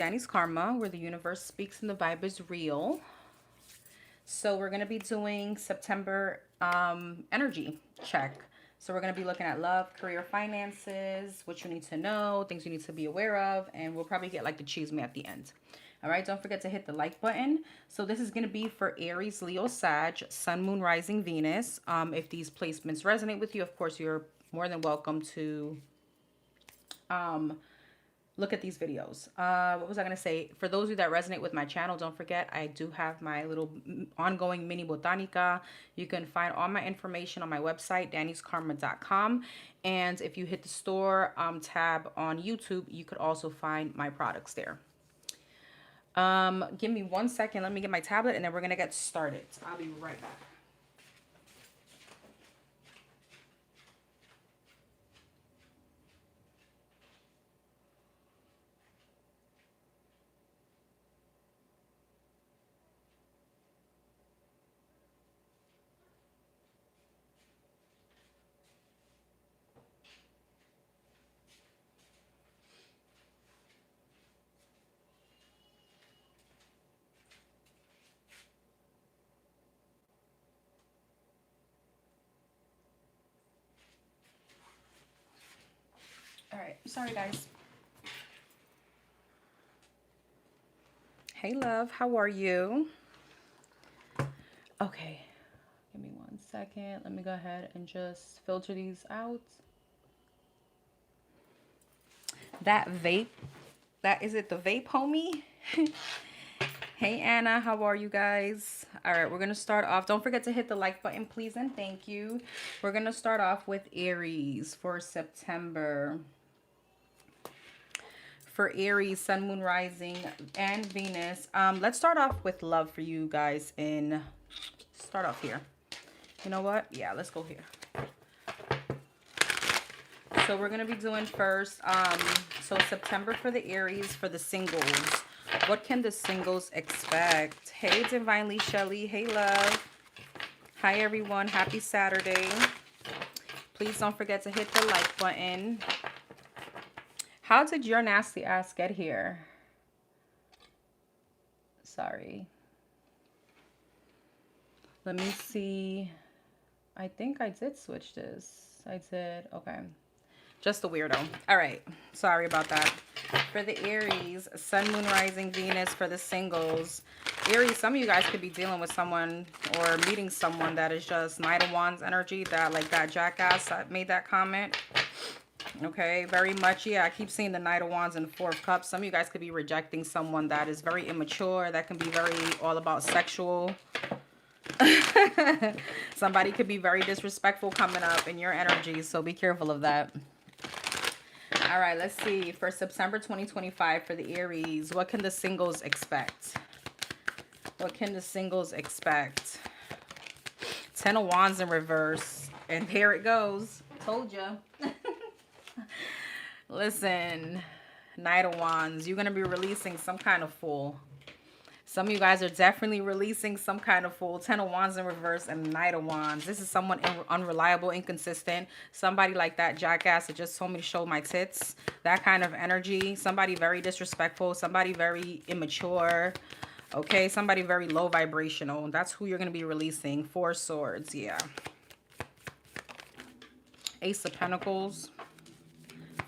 Danny's Karma, where the universe speaks and the vibe is real. So we're going to be doing September energy check. So we're going to be looking at love, career, finances, what you need to know, things you need to be aware of, and we'll probably get like the choose me at the end. All right, don't forget to hit the like button. So this is going to be for Aries, Leo, Sag, Sun, Moon, Rising, Venus. If these placements resonate with you, of course, you're more than welcome to look at these videos. What was I going to say? For those of you that resonate with my channel, don't forget, I do have my little ongoing mini botanica. You can find all my information on my website, dannyskarma.com. And if you hit the store tab on YouTube, you could also find my products there. Give me 1 second. Let me get my tablet and then we're going to get started. I'll be right back. All right. Sorry, guys. Hey, love. How are you? Okay. Give me 1 second. Let me go ahead and just filter these out. That vape. Is it the vape, homie? Hey, Anna. How are you guys? All right. We're going to start off. Don't forget to hit the like button, please, and thank you. We're going to start off with Aries for September. For Aries, Sun, Moon, Rising, and Venus. Let's start off with love for you guys in... Start off here. You know what? Yeah, let's go here. So we're going to be doing first, so September for the Aries, for the singles. What can the singles expect? Hey, Divinely Shelly. Hey, love. Hi, everyone. Happy Saturday. Please don't forget to hit the like button. How did your nasty ass get here? Sorry. Let me see. I think I did switch this. I did. Okay. Just a weirdo. All right. Sorry about that. For the Aries, Sun, Moon, Rising, Venus for the singles. Aries, some of you guys could be dealing with someone or meeting someone that is just Knight of Wands energy, that like that jackass that made that comment. Okay, very much. Yeah, I keep seeing the Knight of Wands and the Four of Cups. Some of you guys could be rejecting someone that is very immature, that can be very all about sexual. Somebody could be very disrespectful coming up in your energy, so be careful of that. All right, let's see. For September 2025 for the Aries, what can the singles expect? What can the singles expect? 10 of Wands in reverse. And here it goes. Told ya. Listen, Knight of Wands. You're going to be releasing some kind of fool. Some of you guys are definitely releasing some kind of fool. 10 of Wands in reverse and Knight of Wands. This is someone unreliable, inconsistent. Somebody like that jackass that just told me to show my tits. That kind of energy. Somebody very disrespectful. Somebody very immature. Okay, somebody very low vibrational. That's who you're going to be releasing. 4 swords, yeah. Ace of Pentacles.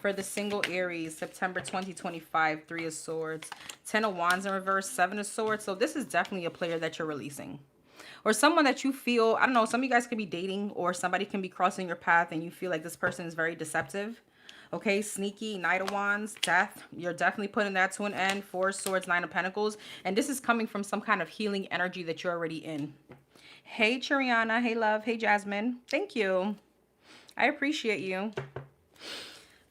For the single Aries, September 2025, 3 of Swords, 10 of Wands in reverse, 7 of Swords. So this is definitely a player that you're releasing. Or someone that you feel, I don't know, some of you guys could be dating or somebody can be crossing your path and you feel like this person is very deceptive. Okay, sneaky, Knight of Wands, Death. You're definitely putting that to an end. 4 of Swords, 9 of Pentacles. And this is coming from some kind of healing energy that you're already in. Hey, Chiriana. Hey, love. Hey, Jasmine. Thank you. I appreciate you.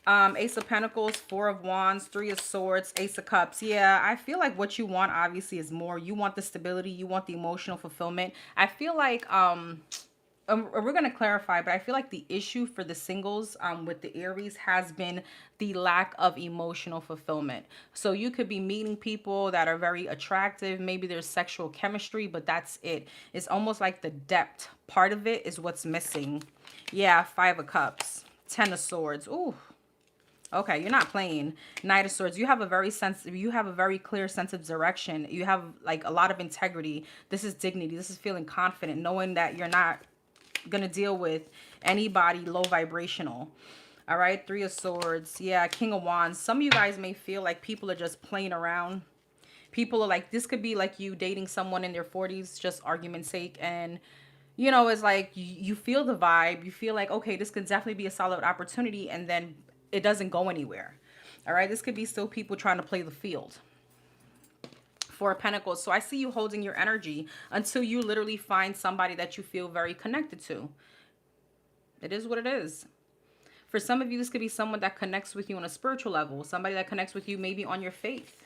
Ace of Pentacles, 4 of Wands, 3 of Swords, Ace of Cups. Yeah, I feel like what you want obviously is more. You want the stability. You want the emotional fulfillment. I feel like, we're going to clarify, but I feel like the issue for the singles with the Aries has been the lack of emotional fulfillment. So you could be meeting people that are very attractive. Maybe there's sexual chemistry, but that's it. It's almost like the depth part of it is what's missing. Yeah, 5 of Cups, 10 of Swords. Ooh. Okay, you're not playing. Knight of Swords. You have a very clear sense of direction. You have like a lot of integrity. This is dignity. This is feeling confident, knowing that you're not gonna deal with anybody low vibrational. All right, Three of Swords. Yeah, King of Wands. Some of you guys may feel like people are just playing around. People are like, this could be like you dating someone in their 40s, just argument's sake, and you know, it's like you feel the vibe. You feel like, okay, this could definitely be a solid opportunity, and then it doesn't go anywhere. All right, this could be still people trying to play the field. Four of Pentacles. So I see you holding your energy until you literally find somebody that you feel very connected to. It is what it is. For some of you, this could be someone that connects with you on a spiritual level. Somebody that connects with you maybe on your faith.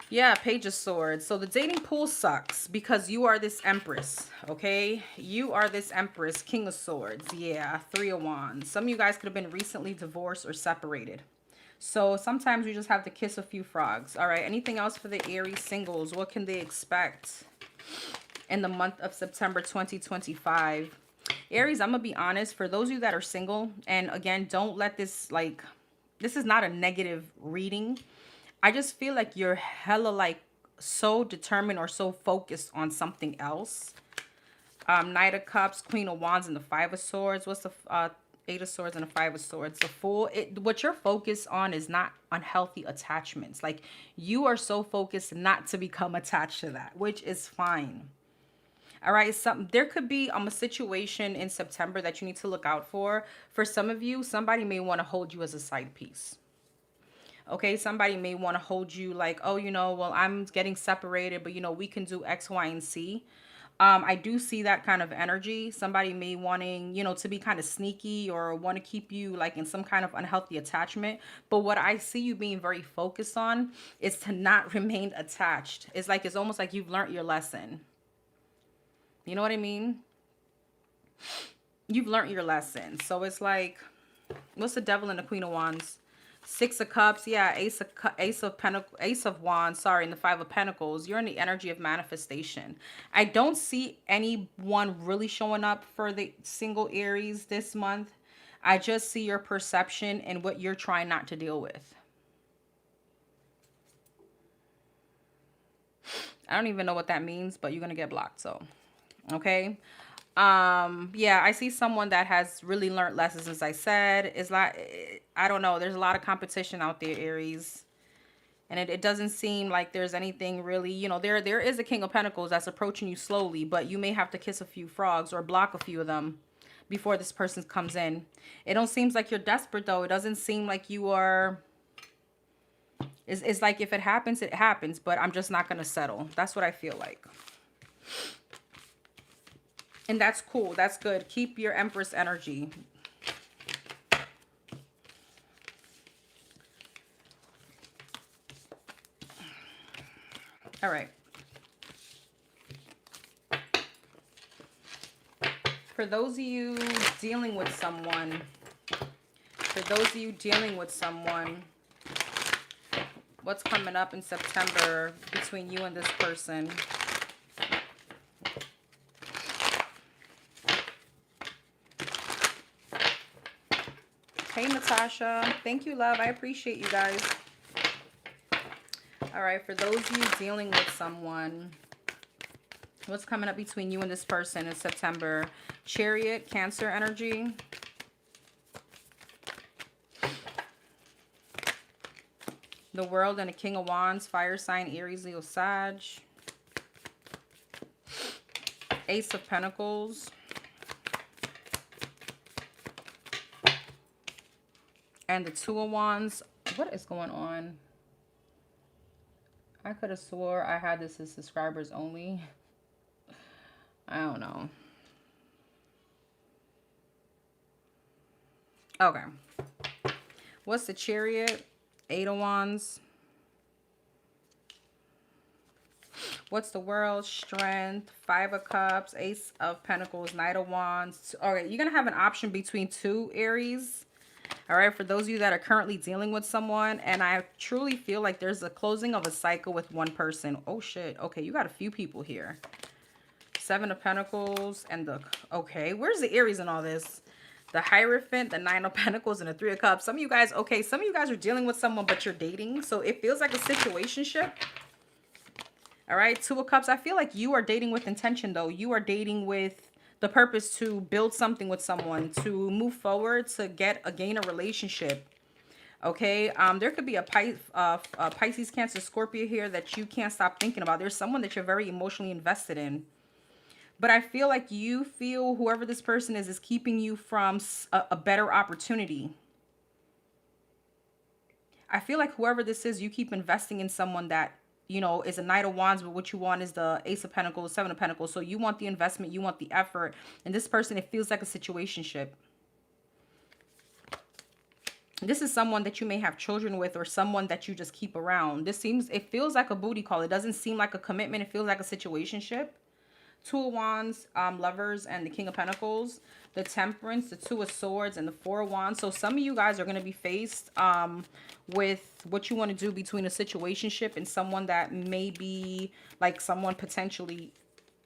Yeah, Page of Swords. So the dating pool sucks because you are this Empress, okay? You are this Empress, King of Swords. Yeah, Three of Wands. Some of you guys could have been recently divorced or separated. So sometimes we just have to kiss a few frogs. All right, anything else for the Aries singles? What can they expect in the month of September 2025? Aries, I'm going to be honest. For those of you that are single, and again, don't let this, like, this is not a negative reading. I just feel like you're hella like so determined or so focused on something else. Knight of Cups, Queen of Wands, and the Five of Swords. What's the Eight of Swords and the Five of Swords? The Fool. What you're focused on is not unhealthy attachments. Like, you are so focused not to become attached to that, which is fine. All right, there could be a situation in September that you need to look out for. For some of you, somebody may want to hold you as a side piece. Okay, somebody may want to hold you like, oh, you know, well, I'm getting separated, but, you know, we can do X, Y, and Z. I do see that kind of energy. Somebody may wanting, you know, to be kind of sneaky or want to keep you like in some kind of unhealthy attachment. But what I see you being very focused on is to not remain attached. It's like, it's almost like you've learned your lesson. You know what I mean? You've learned your lesson. So it's like, what's the Devil and the Queen of Wands? Six of Cups, yeah, Ace of Wands, sorry, and the Five of Pentacles. You're in the energy of manifestation. I don't see anyone really showing up for the single Aries this month. I just see your perception and what you're trying not to deal with. I don't even know what that means, but you're going to get blocked, so, okay. Yeah, I see someone that has really learned lessons. As I said, it's like, I don't know, there's a lot of competition out there, Aries, and it doesn't seem like there's anything really, you know, there is a King of Pentacles that's approaching you slowly, but you may have to kiss a few frogs or block a few of them before this person comes in. It don't seem like you're desperate, though. It doesn't seem like you are. It's like, if it happens, it happens, but I'm just not gonna settle. That's what I feel like. And that's cool. That's good. Keep your Empress energy. All right. For those of you dealing with someone, what's coming up in September between you and this person? Hey, Natasha. Thank you, love. I appreciate you guys. All right, for those of you dealing with someone, what's coming up between you and this person in September? Chariot, Cancer energy. The World and the King of Wands, fire sign, Aries, Leo, Sag. Ace of Pentacles. And the Two of Wands. What is going on? I could have swore I had this as subscribers only. I don't know. Okay. What's the Chariot? Eight of Wands. What's the World? Strength. Five of Cups. Ace of Pentacles. Knight of Wands. All right, you're going to have an option between two, Aries. All right, for those of you that are currently dealing with someone, and I truly feel like there's a closing of a cycle with one person. Oh, shit. Okay, you got a few people here. Seven of Pentacles and the... Okay, where's the Aries in all this? the Hierophant, the Nine of Pentacles, and the Three of Cups. Some of you guys, okay, some of you guys are dealing with someone, but you're dating. So it feels like a situationship. All right, Two of Cups. I feel like you are dating with intention, though. You are dating with the purpose to build something with someone, to move forward, to gain a relationship. Okay, there could be a Pisces, Cancer, Scorpio here that you can't stop thinking about. There's someone that you're very emotionally invested in. But I feel like you feel whoever this person is keeping you from a better opportunity. I feel like whoever this is, you keep investing in someone that, you know, is a Knight of Wands, but what you want is the Ace of Pentacles, Seven of Pentacles. So you want the investment, you want the effort. And this person, it feels like a situationship. This is someone that you may have children with, or someone that you just keep around. It feels like a booty call. It doesn't seem like a commitment. It feels like a situationship. Two of Wands, Lovers, and the King of Pentacles, the Temperance, the Two of Swords, and the Four of Wands. So some of you guys are going to be faced with what you want to do between a situationship and someone that may be like someone potentially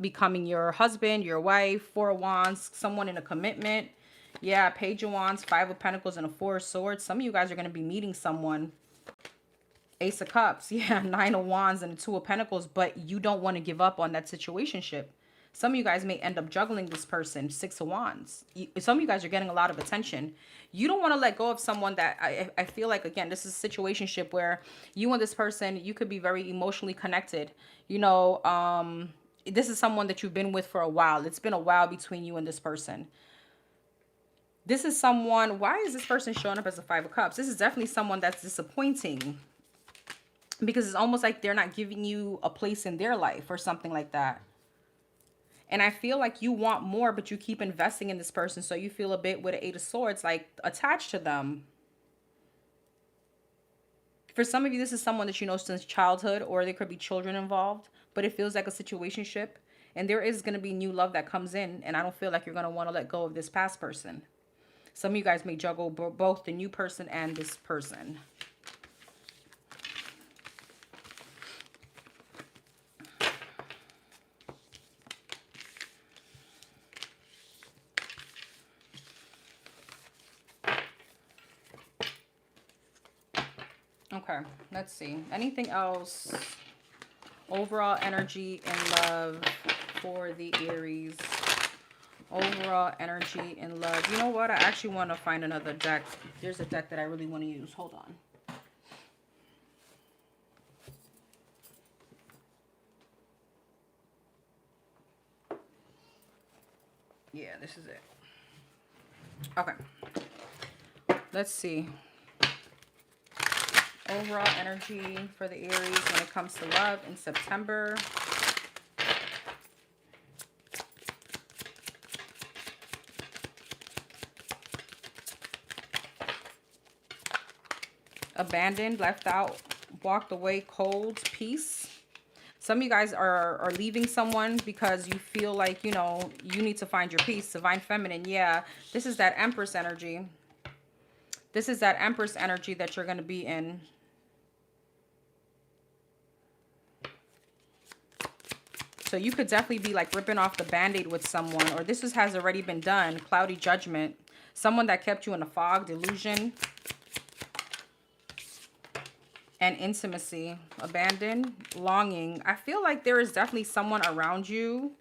becoming your husband, your wife. Four of Wands, someone in a commitment. Yeah, Page of Wands, Five of Pentacles, and a Four of Swords. Some of you guys are going to be meeting someone. Ace of Cups, yeah, Nine of Wands, and the Two of Pentacles, but you don't want to give up on that situationship. Some of you guys may end up juggling this person. Six of Wands. Some of you guys are getting a lot of attention. You don't want to let go of someone that I feel like, again, this is a situationship where you and this person, you could be very emotionally connected. You know, this is someone that you've been with for a while. It's been a while between you and this person. This is someone, why is this person showing up as a Five of Cups? This is definitely someone that's disappointing, because it's almost like they're not giving you a place in their life or something like that. And I feel like you want more, but you keep investing in this person. So you feel a bit with an Eight of Swords, like attached to them. For some of you, this is someone that you know since childhood, or there could be children involved, but it feels like a situationship. And there is going to be new love that comes in. And I don't feel like you're going to want to let go of this past person. Some of you guys may juggle both the new person and this person. Okay, let's see. Anything else? Overall energy and love for the Aries. Overall energy and love. You know what? I actually want to find another deck. There's a deck that I really want to use. Hold on. Yeah, this is it. Okay. Let's see. Overall energy for the Aries when it comes to love in September. Abandoned, left out, walked away, cold, peace. Some of you guys are leaving someone because you feel like, you know, you need to find your peace. Divine Feminine, yeah. This is that Empress energy. This is that Empress energy that you're going to be in. So you could definitely be like ripping off the Band-Aid with someone, or this has already been done. Cloudy Judgment. Someone that kept you in a fog, delusion. And intimacy. Abandoned, longing. I feel like there is definitely someone around you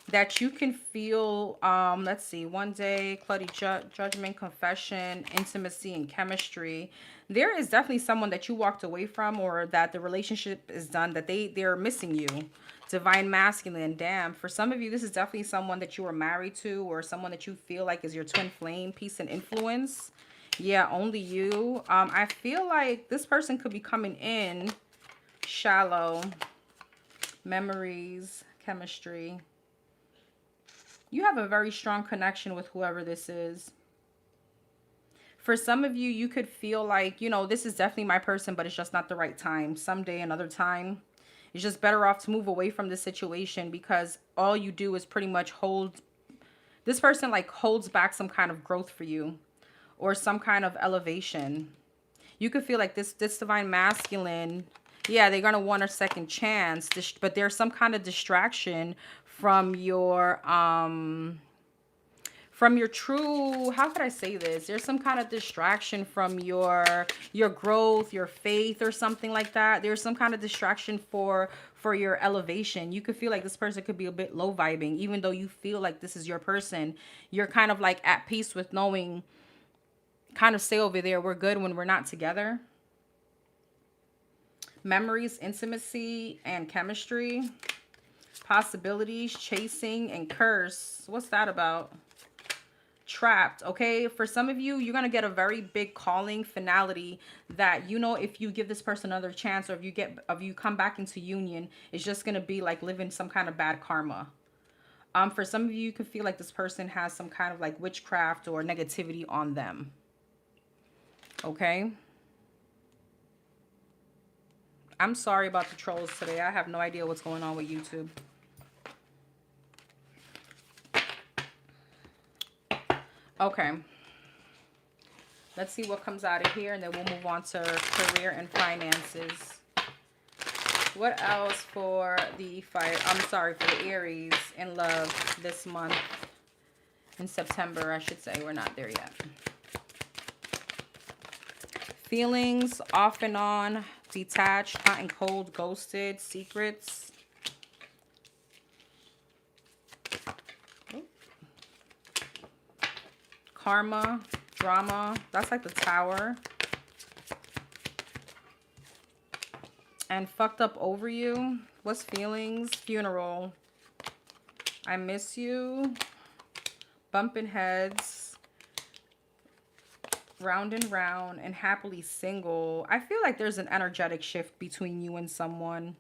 that you can feel, let's see, one day, cloudy judgment, confession, intimacy, and chemistry. There is definitely someone that you walked away from, or that the relationship is done, that they're missing you. Divine Masculine, damn. For some of you, this is definitely someone that you were married to, or someone that you feel like is your twin flame, peace and influence. Yeah, only you. I feel like this person could be coming in shallow. Memories, chemistry. You have a very strong connection with whoever this is. For some of you, you could feel like, you know, this is definitely my person, but it's just not the right time. Someday, another time. It's just better off to move away from this situation, because all you do is pretty much this person like holds back some kind of growth for you, or some kind of elevation. You could feel like this Divine Masculine, yeah, they're going to want a second chance, but there's some kind of distraction from your from your true, how could I say this? There's some kind of distraction from your growth, your faith, or something like that. There's some kind of distraction for your elevation. You could feel like this person could be a bit low vibing, even though you feel like this is your person. You're kind of like at peace with knowing, kind of stay over there. We're good when we're not together. Memories, intimacy, and chemistry. Possibilities, chasing, and curse. What's that about? Trapped. Okay, for some of you, you're gonna get a very big calling finality that, you know, if you give this person another chance, or if you come back into union, it's just gonna be like living some kind of bad karma. For some of you, you can feel like this person has some kind of like witchcraft or negativity on them. Okay, I'm sorry about the trolls today. I have no idea what's going on with YouTube. Okay, let's see what comes out of here, and then we'll move on to career and finances. What else for the fire? I'm sorry, for the Aries in love this month, in September, I should say. We're not there yet. Feelings, off and on, detached, hot and cold, ghosted, secrets. Karma, drama. That's like the Tower. And fucked up over you. What's feelings? Funeral. I miss you. Bumping heads. Round and round. And happily single. I feel like there's an energetic shift between you and someone.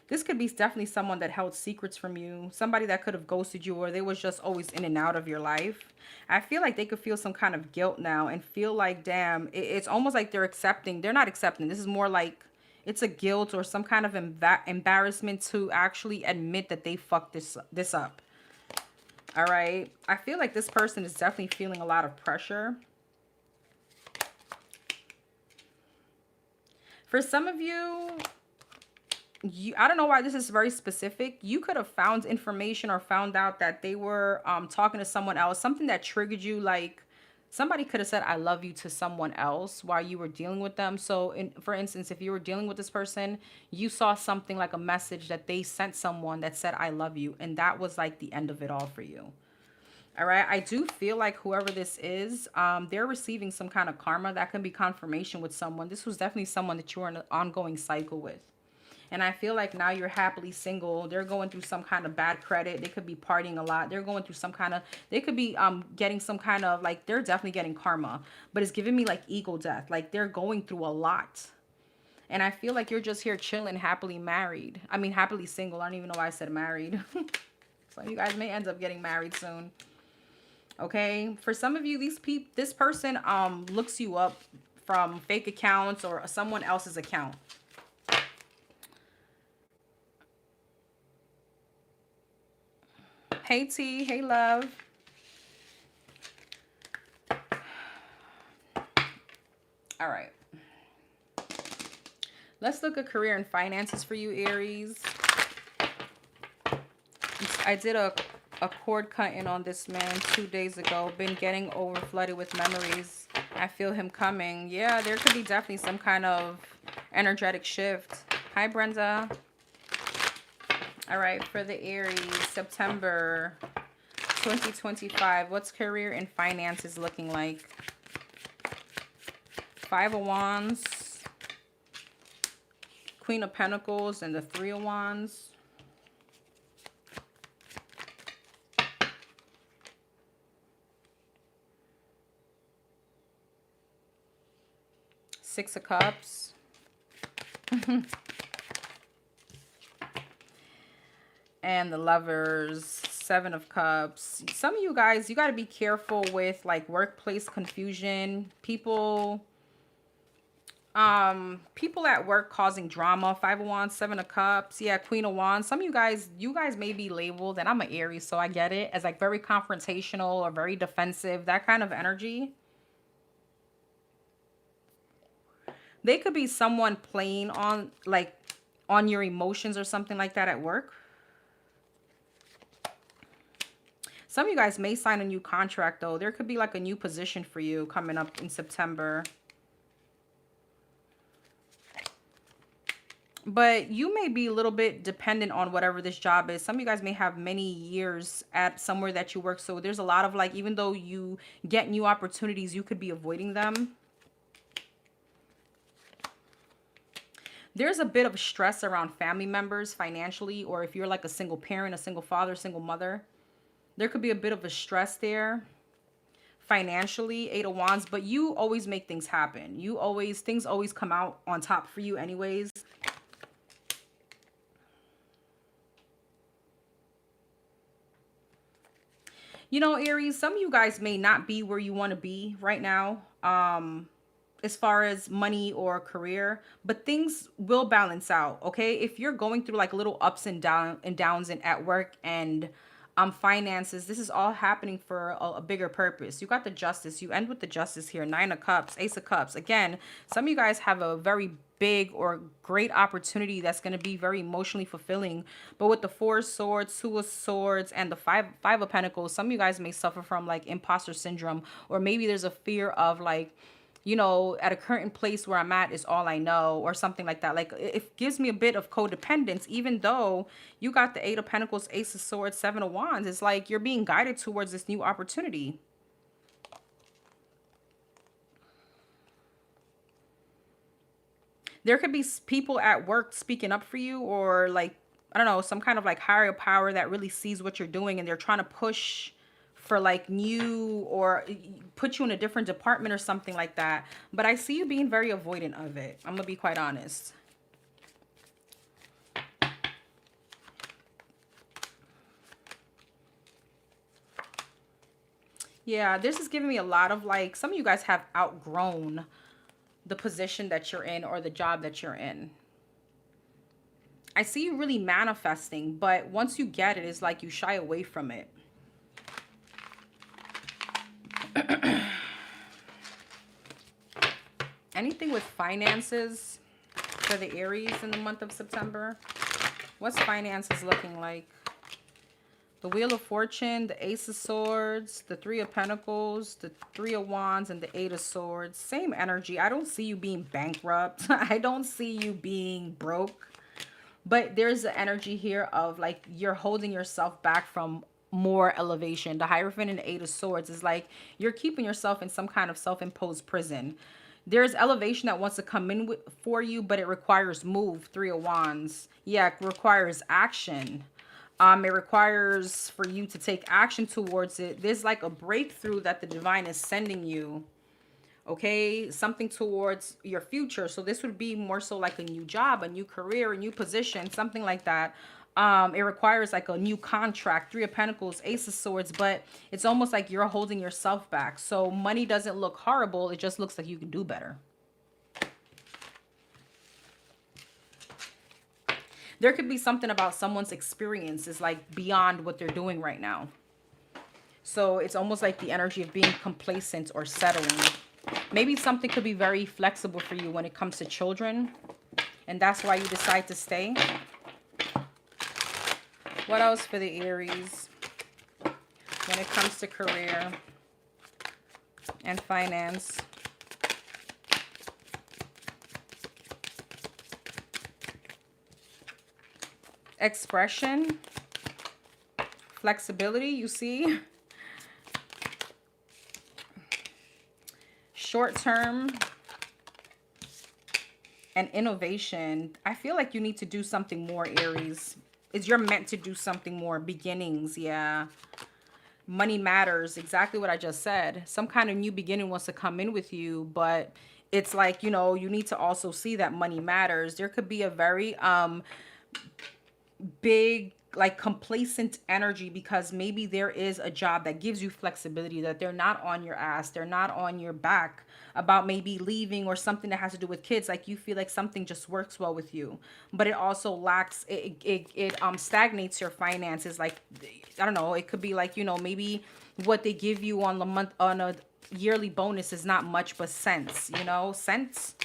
This could be definitely someone that held secrets from you. Somebody that could have ghosted you, or they was just always in and out of your life. I feel like they could feel some kind of guilt now and feel like, damn, it's almost like they're accepting. They're not accepting. This is more like it's a guilt or some kind of embarrassment to actually admit that they fucked this up. All right. I feel like this person is definitely feeling a lot of pressure. For some of you, I don't know why this is very specific. You could have found information or found out that they were talking to someone else, something that triggered you. Like somebody could have said I love you to someone else while you were dealing with them. So for instance, if you were dealing with this person, you saw something like a message that they sent someone that said I love you, and that was like the end of it all for you. All right, I do feel like whoever this is, they're receiving some kind of karma. That can be confirmation with someone. This was definitely someone that you were in an ongoing cycle with. And I feel like now you're happily single. They're going through some kind of bad credit. They could be partying a lot. They're going through some kind of, they could be getting some kind of, like, they're definitely getting karma. But it's giving me, like, ego death. Like, they're going through a lot. And I feel like you're just here chilling, happily married. I mean, happily single. I don't even know why I said married. So you guys may end up getting married soon. Okay? For some of you, this person looks you up from fake accounts or someone else's account. Hey, T. Hey, love. All right. Let's look at career and finances for you, Aries. I did a cord cutting on this man 2 days ago. Been getting over flooded with memories. I feel him coming. Yeah, there could be definitely some kind of energetic shift. Hi, Brenda. All right, for the Aries, September 2025, what's career and finances looking like? 5 of Wands, Queen of Pentacles, and the 3 of Wands. Six of Cups. And the Lovers, 7 of Cups. Some of you guys, you got to be careful with like workplace confusion. People at work causing drama. 5 of Wands, 7 of Cups. Yeah, Queen of Wands. Some of you guys may be labeled, and I'm an Aries, so I get it, as like very confrontational or very defensive, that kind of energy. They could be someone playing on your emotions or something like that at work. Some of you guys may sign a new contract, though. There could be like a new position for you coming up in September. But you may be a little bit dependent on whatever this job is. Some of you guys may have many years at somewhere that you work. So there's a lot of like, even though you get new opportunities, you could be avoiding them. There's a bit of stress around family members financially, or if you're like a single parent, a single father, single mother, there could be a bit of a stress there financially. 8 of Wands, but you always make things happen. Things always come out on top for you anyways. You know, Aries, some of you guys may not be where you want to be right now, as far as money or career, but things will balance out, okay? If you're going through like little ups and downs and at work and finances, this is all happening for a bigger purpose. You got the Justice. You end with the Justice here. 9 of Cups, Ace of Cups. Again, some of you guys have a very big or great opportunity that's going to be very emotionally fulfilling. But with the 4 of Swords, 2 of Swords, and the five of Pentacles, some of you guys may suffer from like imposter syndrome, or maybe there's a fear of like, you know, at a current place where I'm at is all I know, or something like that. Like, it gives me a bit of codependence, even though you got the 8 of Pentacles, Ace of Swords, 7 of Wands. It's like you're being guided towards this new opportunity. There could be people at work speaking up for you, or like, I don't know, some kind of like higher power that really sees what you're doing and they're trying to push for like new, or put you in a different department or something like that. But I see you being very avoidant of it. I'm gonna be quite honest. Yeah, this is giving me a lot of like, some of you guys have outgrown the position that you're in or the job that you're in. I see you really manifesting, but once you get it, it's like you shy away from it. Anything with finances for the Aries in the month of September? What's finances looking like? The Wheel of Fortune, the Ace of Swords, the 3 of Pentacles, the 3 of Wands, and the 8 of Swords. Same energy. I don't see you being bankrupt. I don't see you being broke. But there's the energy here of like you're holding yourself back from more elevation. The Hierophant and the 8 of Swords is like you're keeping yourself in some kind of self-imposed prison. There's elevation that wants to come in for you, but it requires move. 3 of Wands. Yeah, it requires action. It requires for you to take action towards it. There's like a breakthrough that the divine is sending you. Okay, something towards your future. So this would be more so like a new job, a new career, a new position, something like that. It requires like a new contract. 3 of Pentacles, Ace of Swords, but it's almost like you're holding yourself back. So money doesn't look horrible. It just looks like you can do better. There could be something about someone's experience is like beyond what they're doing right now. So it's almost like the energy of being complacent or settling. Maybe something could be very flexible for you when it comes to children, and that's why you decide to stay. What else for the Aries when it comes to career and finance? Expression, flexibility, you see. Short term and innovation. I feel like you need to do something more, Aries. You're meant to do something more. Beginnings, yeah. Money matters, exactly what I just said. Some kind of new beginning wants to come in with you, but it's like, you know, you need to also see that money matters. There could be a very big like complacent energy because maybe there is a job that gives you flexibility, that they're not on your ass, they're not on your back about maybe leaving or something that has to do with kids. Like you feel like something just works well with you, but it also lacks, it stagnates your finances. Like, I don't know, it could be like, you know, maybe what they give you on the month on a yearly bonus is not much but cents, you know, cents.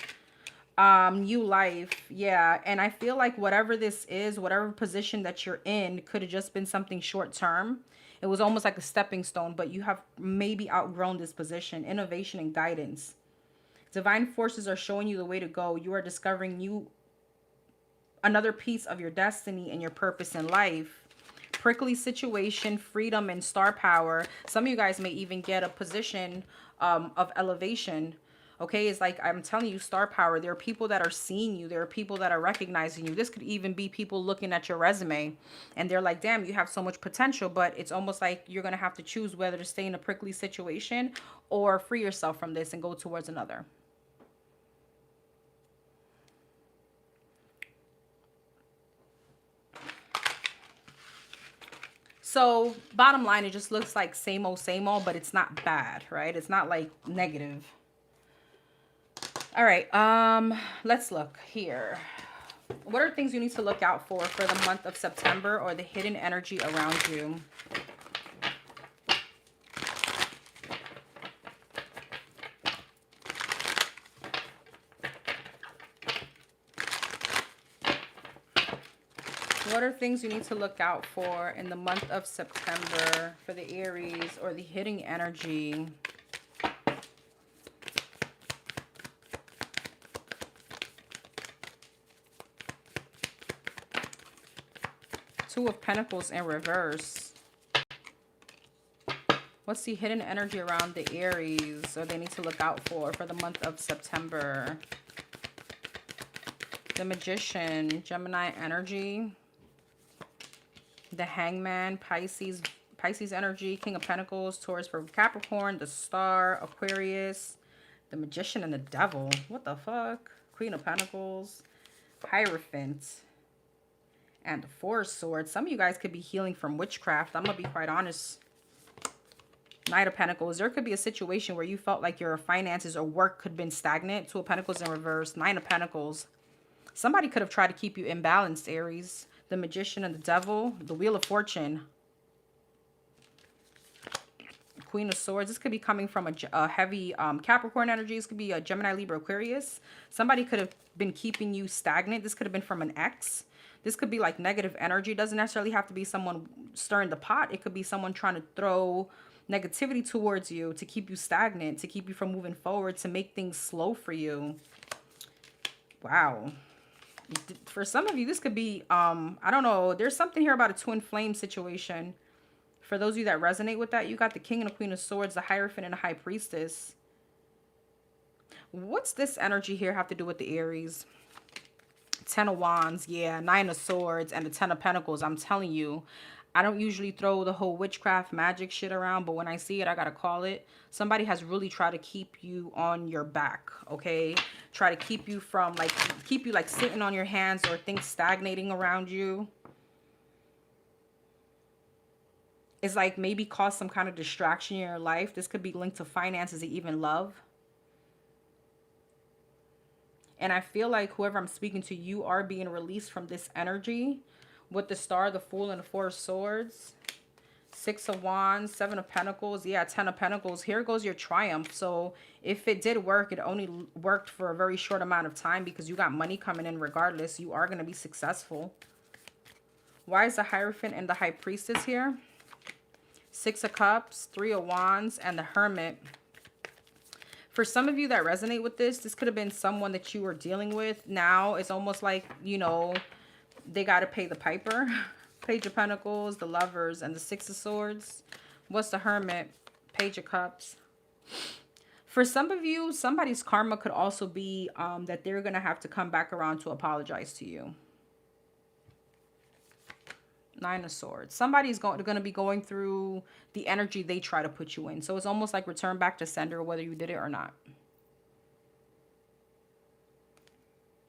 New life, yeah. And I feel like whatever this is, whatever position that you're in, could have just been something short term. It was almost like a stepping stone, but you have maybe outgrown this position. Innovation and guidance. Divine forces are showing you the way to go. You are discovering another piece of your destiny and your purpose in life. Prickly situation, freedom, and star power. Some of you guys may even get a position of elevation. Okay, it's like I'm telling you, star power. There are people that are seeing you. There are people that are recognizing you. This could even be people looking at your resume and they're like, damn, you have so much potential. But it's almost like you're going to have to choose whether to stay in a prickly situation or free yourself from this and go towards another. So bottom line, it just looks like same old, but it's not bad, right? It's not like negative. All right, let's look here. What are things you need to look out for the month of September, or the hidden energy around you? What are things you need to look out for in the month of September for the Aries, or the hidden energy? Two of Pentacles in reverse. What's the hidden energy around the Aries, or they need to look out for the month of September? The Magician, Gemini energy. The Hangman, Pisces energy, King of Pentacles, Taurus for Capricorn, the Star, Aquarius, the Magician, and the Devil. What the fuck? Queen of Pentacles, Hierophant, and the Four of Swords. Some of you guys could be healing from witchcraft. I'm going to be quite honest. Knight of Pentacles. There could be a situation where you felt like your finances or work could have been stagnant. Two of Pentacles in reverse. Nine of Pentacles. Somebody could have tried to keep you imbalanced, Aries. The Magician and the Devil. The Wheel of Fortune. Queen of Swords. This could be coming from a heavy Capricorn energy. This could be a Gemini, Libra, Aquarius. Somebody could have been keeping you stagnant. This could have been from an ex. This could be like negative energy. It doesn't necessarily have to be someone stirring the pot. It could be someone trying to throw negativity towards you to keep you stagnant, to keep you from moving forward, to make things slow for you. Wow. For some of you, this could be, I don't know. There's something here about a twin flame situation. For those of you that resonate with that, you got the King and the Queen of Swords, the Hierophant and the High Priestess. What's this energy here have to do with the Aries? Ten of Wands, yeah, Nine of Swords, and the Ten of Pentacles. I'm telling you, I don't usually throw the whole witchcraft magic shit around, but when I see it, I gotta call it. Somebody has really tried to keep you on your back, okay? Try to keep you from, like, keep you, like, sitting on your hands, or things stagnating around you. It's like maybe cause some kind of distraction in your life. This could be linked to finances or even love. And I feel like whoever I'm speaking to, you are being released from this energy with the Star, the Fool, and the Four of Swords. Six of Wands, Seven of Pentacles, yeah, Ten of Pentacles. Here goes your triumph. So if it did work, it only worked for a very short amount of time because you got money coming in regardless. You are going to be successful. Why is the Hierophant and the High Priestess here? Six of Cups, Three of Wands, and the Hermit. For some of you that resonate with this, this could have been someone that you were dealing with. Now it's almost like, you know, they got to pay the piper. Page of Pentacles, the Lovers, and the Six of Swords. What's the Hermit? Page of Cups. For some of you, somebody's karma could also be that they're going to have to come back around to apologize to you. Nine of Swords. Somebody's going to be going through the energy they try to put you in. So it's almost like return back to sender whether you did it or not.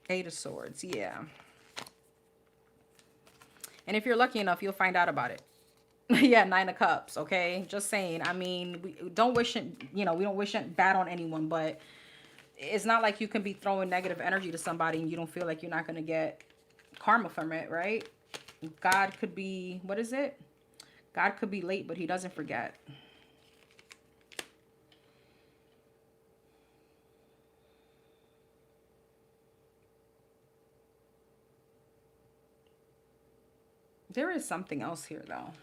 Eight of Swords. Yeah. And if you're lucky enough, you'll find out about it. Yeah, Nine of Cups. Okay. Just saying. I mean, we don't wish it, you know, we don't wish it bad on anyone, but it's not like you can be throwing negative energy to somebody and you don't feel like you're not going to get karma from it, right? God could be, what is it? God could be late, but he doesn't forget. There is something else here, though.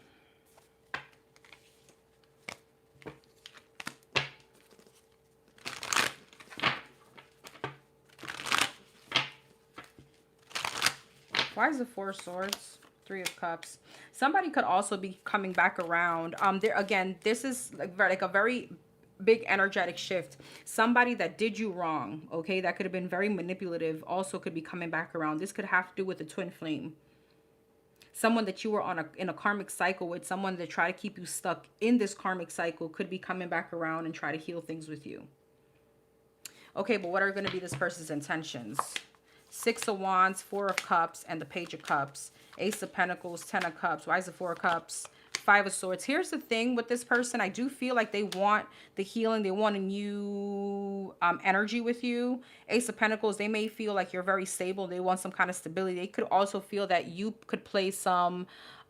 Why is the Four of Swords? Three of Cups. Somebody could also be coming back around. There again, this is like a very big energetic shift. Somebody that did you wrong, okay, that could have been very manipulative, also could be coming back around. This could have to do with the twin flame. Someone that you were in a karmic cycle with, someone that tried to keep you stuck in this karmic cycle, could be coming back around and try to heal things with you. Okay, but what are going to be this person's intentions? Six of Wands, Four of Cups, and the Page of Cups. Ace of Pentacles, Ten of Cups. Why is the Four of Cups? Five of Swords. Here's the thing with this person. I do feel like they want the healing. They want a new energy with you. Ace of Pentacles, they may feel like you're very stable. They want some kind of stability. They could also feel that you could play some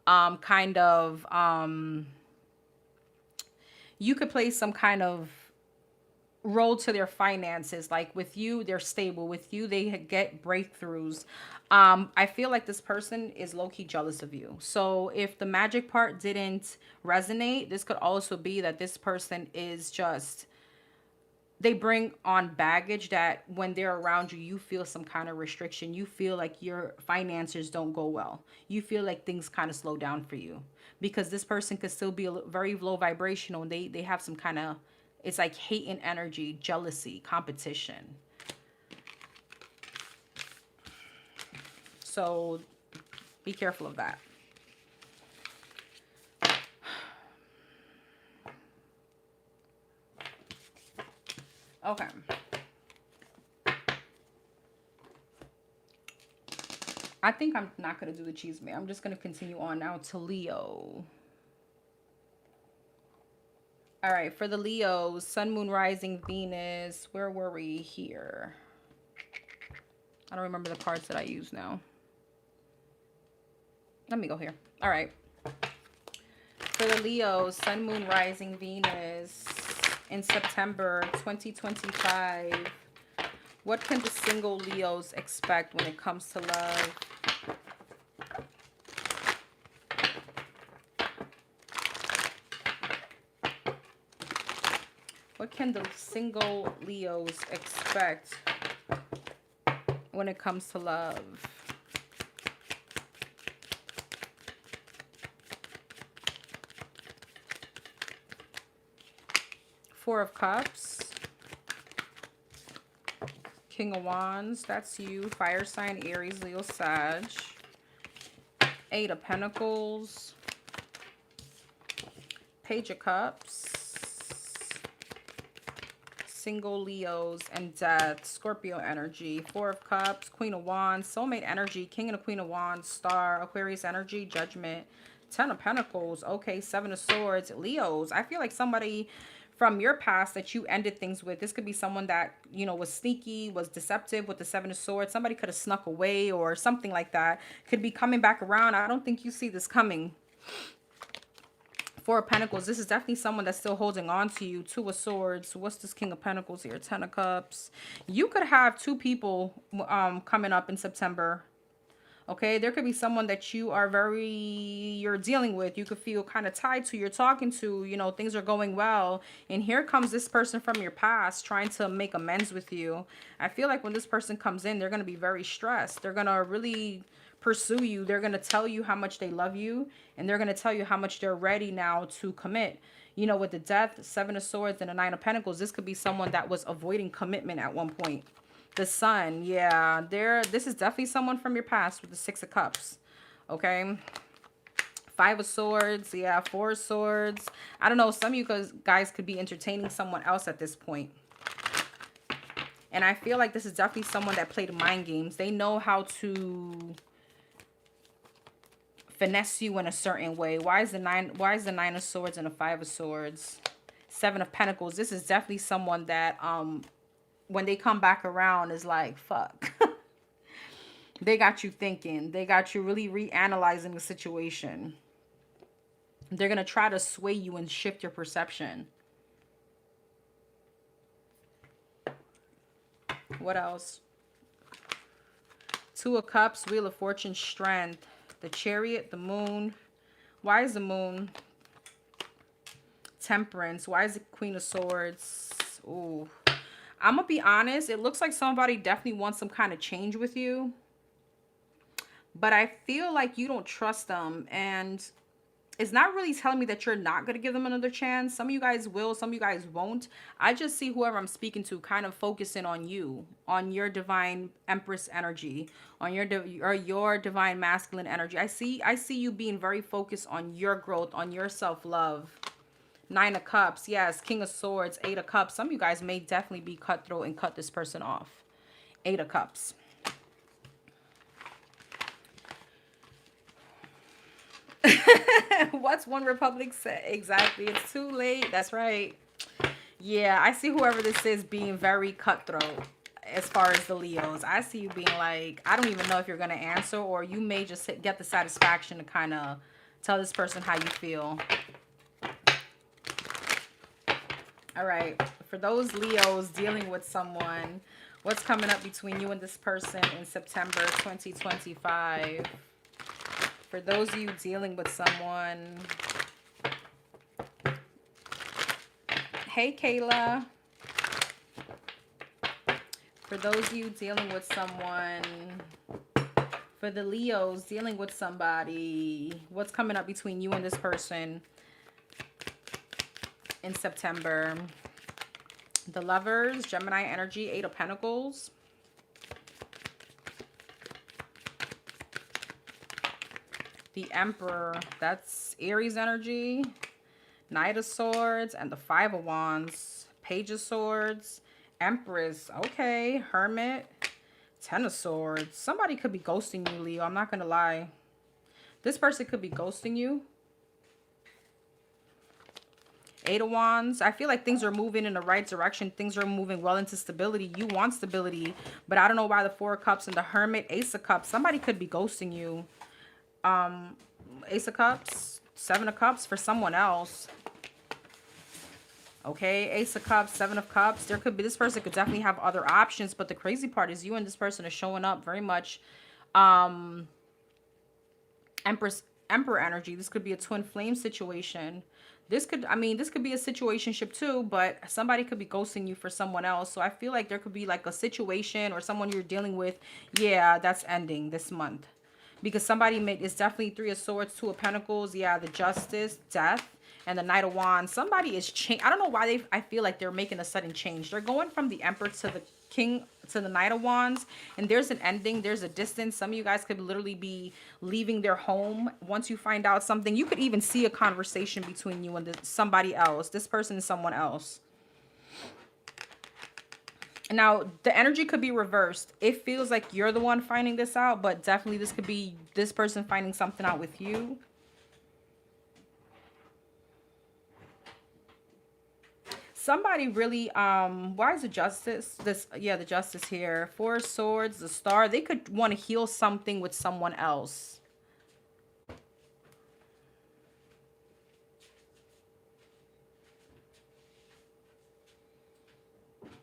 kind of role to their finances. Like with you, they're stable. With you, they get breakthroughs. I feel like this person is low-key jealous of you. So if the magic part didn't resonate, this could also be that this person is just, they bring on baggage that when they're around you, you feel some kind of restriction. You feel like your finances don't go well. You feel like things kind of slow down for you, because this person could still be very low vibrational, and they have some kind of, it's like hate and energy, jealousy, competition. So be careful of that. Okay. I think I'm not going to do the cheese man. I'm just going to continue on now to Leo. All right, for the Leos, Sun, Moon, Rising, Venus. Where were we here? I don't remember the cards that I use now. Let me go here. All right. For the Leos, Sun, Moon, Rising, Venus in September 2025. What can the single Leos expect when it comes to love? What can the single Leos expect when it comes to love? Four of Cups. King of Wands. That's you. Fire sign, Aries, Leo, Sag. Eight of Pentacles. Page of Cups. Single Leos and Death. Scorpio energy. Four of Cups. Queen of Wands. Soulmate energy. King and the Queen of Wands. Star. Aquarius energy. Judgment. Ten of Pentacles. Okay. Seven of Swords. Leos. I feel like somebody from your past that you ended things with. This could be someone that, you know, was sneaky, was deceptive with the Seven of Swords. Somebody could have snuck away or something like that. Could be coming back around. I don't think you see this coming. Four of Pentacles. This is definitely someone that's still holding on to you. Two of Swords. What's this King of Pentacles here? Ten of Cups. You could have two people coming up in September. Okay, there could be someone that you're dealing with. You could feel kind of tied to, you're talking to, you know, things are going well. And here comes this person from your past trying to make amends with you. I feel like when this person comes in, they're going to be very stressed. They're going to really pursue you. They're going to tell you how much they love you. And they're going to tell you how much they're ready now to commit. You know, with the Death, Seven of Swords, and the Nine of Pentacles, this could be someone that was avoiding commitment at one point. The Sun, yeah, this is definitely someone from your past with the Six of Cups. Okay, Five of Swords, yeah, Four of Swords. I don't know, some of you guys could be entertaining someone else at this point. And I feel like this is definitely someone that played mind games. They know how to finesse you in a certain way. Why is the Nine of Swords and the Five of Swords? Seven of Pentacles. This is definitely someone that when they come back around is like, fuck. They got you thinking. They got you really reanalyzing the situation. They're going to try to sway you and shift your perception. What else? Two of Cups, Wheel of Fortune, Strength. The Chariot, the Moon. Why is the Moon? Temperance. Why is it Queen of Swords? Ooh. I'm going to be honest. It looks like somebody definitely wants some kind of change with you. but I feel like you don't trust them, and it's not really telling me that you're not going to give them another chance. Some of you guys will, some of you guys won't. I just see whoever I'm speaking to kind of focusing on you, on your divine empress energy, on your divine masculine energy. I see you being very focused on your growth, on your self-love. Nine of Cups, yes. King of Swords, Eight of Cups. Some of you guys may definitely be cutthroat and cut this person off. Eight of Cups. What's One Republic say? Exactly. It's too late. That's right. Yeah, I see whoever this is being very cutthroat as far as the Leos. I see you being like, I don't even know if you're going to answer, or you may just get the satisfaction to kind of tell this person how you feel. All right. For those Leos dealing with someone, what's coming up between you and this person in September 2025? For those of you dealing with someone. Hey, Kayla. For those of you dealing with someone. For the Leos dealing with somebody. What's coming up between you and this person in September? The Lovers, Gemini energy, Eight of Pentacles. The Emperor, that's Aries energy. Knight of Swords and the Five of Wands. Page of Swords. Empress, okay. Hermit. Ten of Swords. Somebody could be ghosting you, Leo. I'm not going to lie. This person could be ghosting you. Eight of Wands. I feel like things are moving in the right direction. Things are moving well into stability. You want stability, but I don't know why the Four of Cups and the Hermit, Ace of Cups. Somebody could be ghosting you. Ace of Cups, Seven of Cups for someone else. Okay, Ace of Cups, Seven of Cups. There could be, this person could definitely have other options, but the crazy part is you and this person are showing up very much Emperor energy. This could be a twin flame situation. This could, this could be a situationship too, but somebody could be ghosting you for someone else. So I feel like there could be like a situation or someone you're dealing with. Yeah, that's ending this month. Because somebody it's definitely Three of Swords, Two of Pentacles. Yeah, the Justice, Death, and the Knight of Wands. Somebody is I don't know why I feel like they're making a sudden change. They're going from the Emperor to the King to the Knight of Wands. And there's an ending. There's a distance. Some of you guys could literally be leaving their home once you find out something. You could even see a conversation between you and somebody else. This person is someone else. Now, the energy could be reversed. It feels like you're the one finding this out, but definitely this could be this person finding something out with you. Somebody really, why is the Justice? The Justice here. Four of Swords, the Star. They could want to heal something with someone else.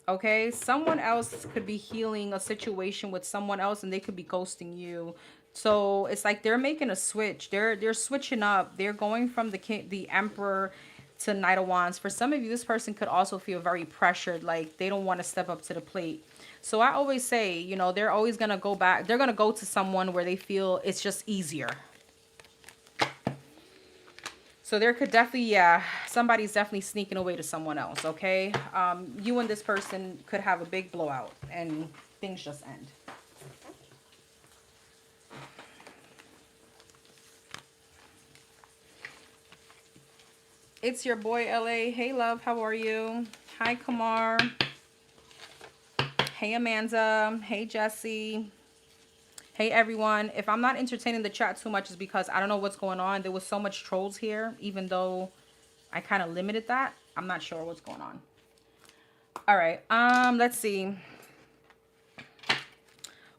Okay, someone else could be healing a situation with someone else, and they could be ghosting you. So it's like they're making a switch. They're switching up. They're going from the Emperor to Knight of Wands. For some of you, this person could also feel very pressured, like they don't want to step up to the plate. So I always say, you know, they're always gonna go back. They're gonna go to someone where they feel it's just easier. So there could definitely, yeah, somebody's definitely sneaking away to someone else, okay? You and this person could have a big blowout and things just end. It's your boy, LA. Hey, love, how are you? Hi, Kamar. Hey, Amanda. Hey, Jesse. Hey everyone, if I'm not entertaining the chat too much, is because I don't know what's going on. There was so much trolls here, even though I kind of limited that. I'm not sure what's going on. All right, let's see.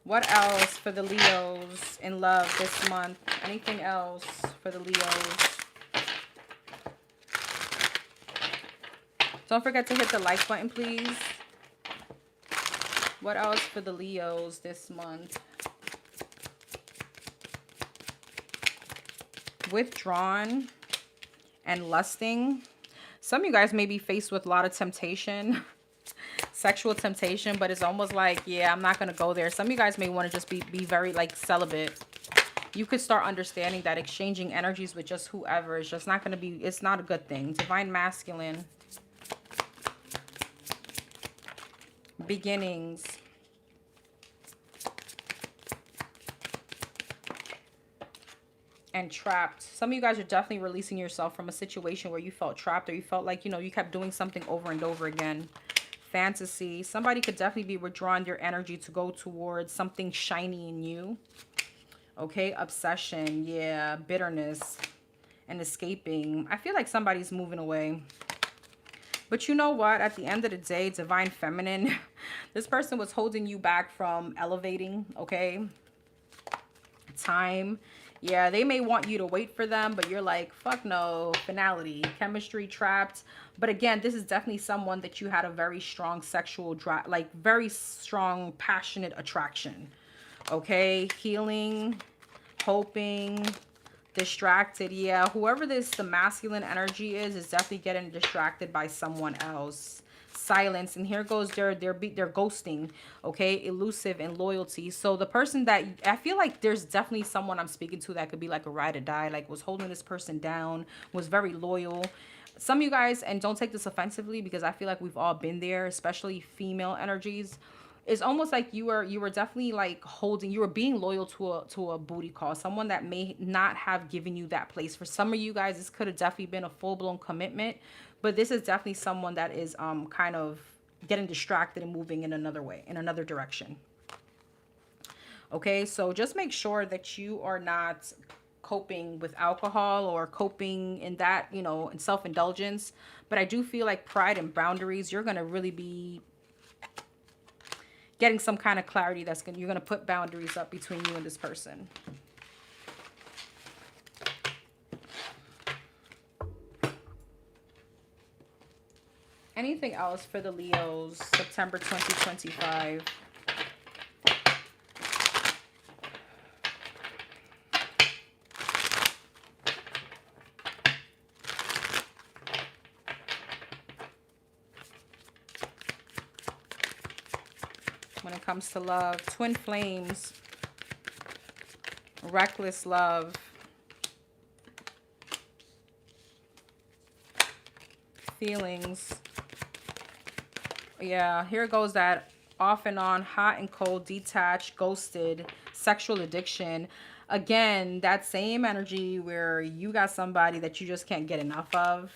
What else for the Leos in love this month? Anything else for the Leos? Don't forget to hit the like button, please. What else for the Leos this month? Withdrawn and lusting. Some of you guys may be faced with a lot of temptation, sexual temptation, but it's almost like, yeah, I'm not going to go there. Some of you guys may want to just be very like celibate. You could start understanding that exchanging energies with just whoever is just not going to be, it's not a good thing. Divine masculine. Beginnings. And trapped. Some of you guys are definitely releasing yourself from a situation where you felt trapped, or you felt like, you know, you kept doing something over and over again. Fantasy. Somebody could definitely be withdrawing your energy to go towards something shiny in you. Okay, obsession. Yeah, bitterness and escaping. I feel like somebody's moving away. But you know what? At the end of the day, divine feminine, this person was holding you back from elevating, okay? Time. Yeah, they may want you to wait for them, but you're like, fuck no. Finality, chemistry, trapped. But again, this is definitely someone that you had a very strong sexual drive, like very strong, passionate attraction. Okay, healing, hoping, distracted. Yeah, whoever the masculine energy is definitely getting distracted by someone else. Silence, and here goes their ghosting. Okay, elusive and loyalty. So the person that I feel like there's definitely someone I'm speaking to that could be like a ride or die, like was holding this person down, was very loyal. Some of you guys, and don't take this offensively because I feel like we've all been there, especially female energies. It's almost like you were definitely like holding, you were being loyal to a booty call, someone that may not have given you that place. For some of you guys, this could have definitely been a full-blown commitment, but this is definitely someone that is kind of getting distracted and moving in another way, in another direction. Okay, so just make sure that you are not coping with alcohol or coping in that, you know, in self-indulgence. But I do feel like pride and boundaries, you're going to really be getting some kind of clarity that's going to, you're going to put boundaries up between you and this person. Anything else for the Leos, September 2025? When it comes to love, twin flames, reckless love, feelings. Yeah, here goes that off and on, hot and cold, detached, ghosted, sexual addiction. Again, that same energy where you got somebody that you just can't get enough of,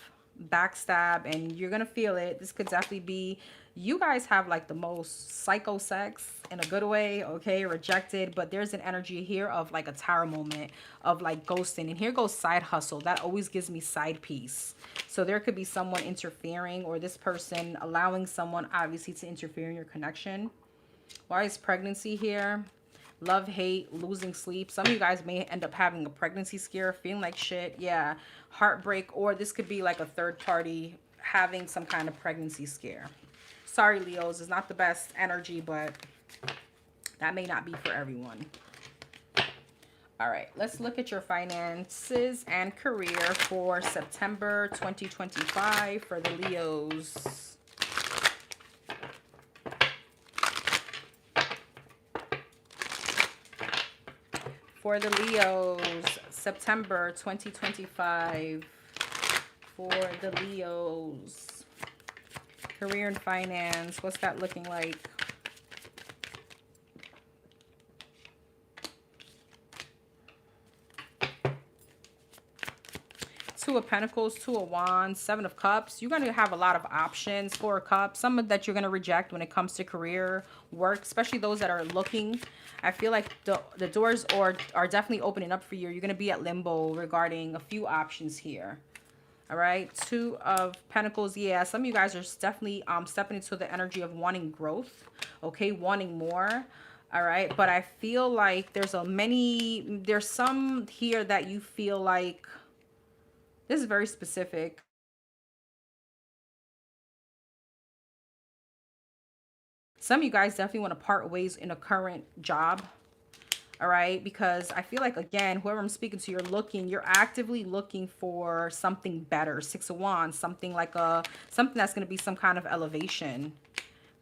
backstab, and you're gonna feel it. This could definitely be, you guys have like the most psycho sex in a good way, okay? Rejected, but there's an energy here of like a tower moment of like ghosting. And here goes side hustle. That always gives me side piece. So there could be someone interfering, or this person allowing someone obviously to interfere in your connection. Why is pregnancy here? Love, hate, losing sleep. Some of you guys may end up having a pregnancy scare, feeling like shit. Yeah, heartbreak, or this could be like a third party having some kind of pregnancy scare. Sorry, Leos, it's not the best energy, but that may not be for everyone. All right, let's look at your finances and career for September 2025 for the Leos. For the Leos, September 2025 for the Leos. Career and finance, what's that looking like? Two of Pentacles, Two of Wands, Seven of Cups. You're going to have a lot of options. Four of Cups, some of that you're going to reject when it comes to career, work, especially those that are looking. I feel like the doors are definitely opening up for you. You're going to be at limbo regarding a few options here. All right, Two of Pentacles. Yeah, some of you guys are definitely stepping into the energy of wanting growth, okay, wanting more. All right, but I feel like there's some here that you feel like, this is very specific. Some of you guys definitely want to part ways in a current job. All right, because I feel like, again, whoever I'm speaking to, you're actively looking for something better. Six of Wands, something that's going to be some kind of elevation.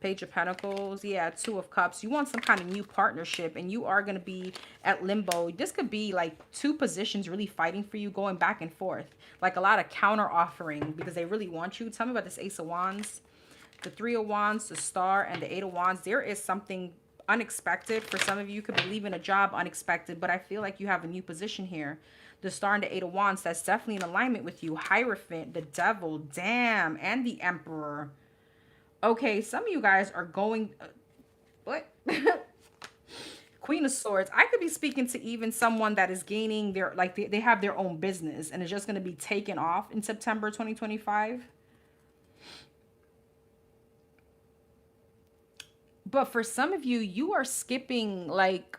Page of Pentacles. Yeah, Two of Cups. You want some kind of new partnership, and you are going to be at limbo. This could be like two positions really fighting for you, going back and forth. Like a lot of counter offering because they really want you. Tell me about this Ace of Wands, the Three of Wands, the Star, and the Eight of Wands. There is something unexpected. For some of you, you could be leaving a job unexpected, but I feel like you have a new position here. The Star and the Eight of Wands, that's definitely in alignment with you. Hierophant, the Devil, damn, and the Emperor. Okay, some of you guys are going... what? Queen of Swords. I could be speaking to even someone that is gaining their... like, they have their own business, and it's just going to be taken off in September 2025. But for some of you, you are skipping, like...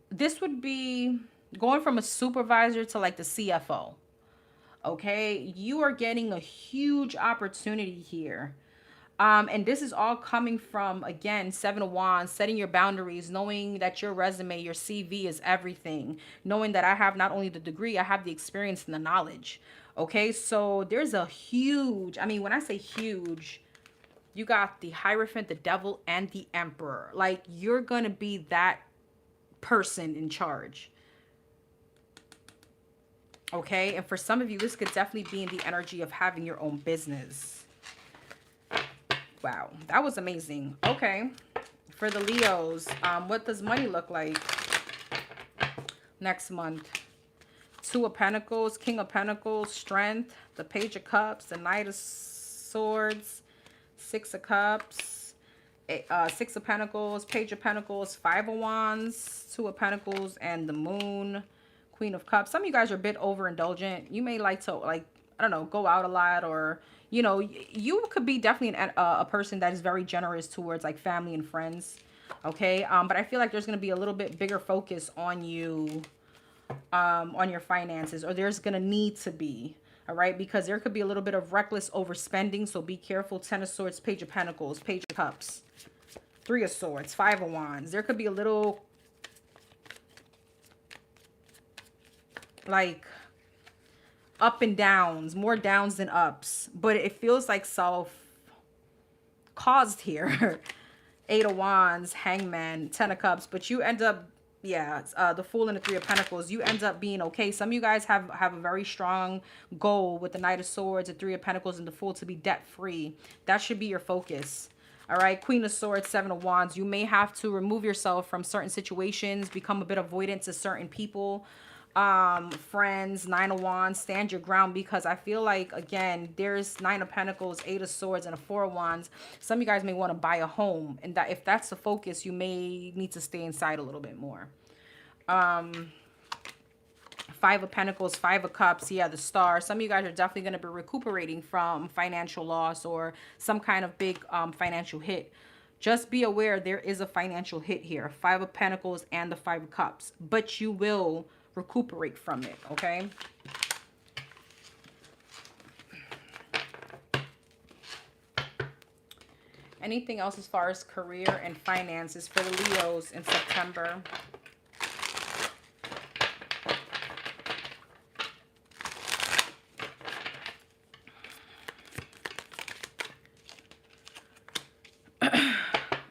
this would be going from a supervisor to, like, the CFO. Okay? You are getting a huge opportunity here. And this is all coming from, again, Seven of Wands, setting your boundaries, knowing that your resume, your CV is everything. Knowing that I have not only the degree, I have the experience and the knowledge. Okay, so there's a huge, I mean, when I say huge, you got the Hierophant, the Devil, and the Emperor. Like, you're going to be that person in charge. Okay, and for some of you, this could definitely be in the energy of having your own business. Wow, that was amazing. Okay, for the Leos, what does money look like next month? Two of Pentacles, King of Pentacles, Strength, the Page of Cups, the Knight of Swords, Six of Cups, Six of Pentacles, Page of Pentacles, Five of Wands, Two of Pentacles, and the Moon, Queen of Cups. Some of you guys are a bit overindulgent. You may like to, like, I don't know, go out a lot, or... you know, you could be definitely a person that is very generous towards, like, family and friends. Okay. But I feel like there's going to be a little bit bigger focus on you, on your finances, or there's going to need to be. All right. Because there could be a little bit of reckless overspending. So be careful. Ten of Swords, Page of Pentacles, Page of Cups, Three of Swords, Five of Wands. There could be a little, like, up and downs, more downs than ups, but it feels like self-caused here. Eight of Wands, Hangman, Ten of Cups, but you end up, yeah, the Fool and the Three of Pentacles, you end up being okay. Some of you guys have a very strong goal with the Knight of Swords, the Three of Pentacles, and the Fool to be debt-free. That should be your focus. All right, Queen of Swords, Seven of Wands. You may have to remove yourself from certain situations, become a bit avoidant to certain people. Friends. Nine of Wands, stand your ground, because I feel like, again, there's Nine of Pentacles, Eight of Swords, and a Four of Wands. Some of you guys may want to buy a home, and that if that's the focus, you may need to stay inside a little bit more. Five of Pentacles, Five of Cups, yeah, the Star. Some of you guys are definitely going to be recuperating from financial loss or some kind of big financial hit. Just be aware there is a financial hit here. Five of Pentacles and the Five of Cups, but you will recuperate from it. Okay, anything else as far as career and finances for the Leos in September?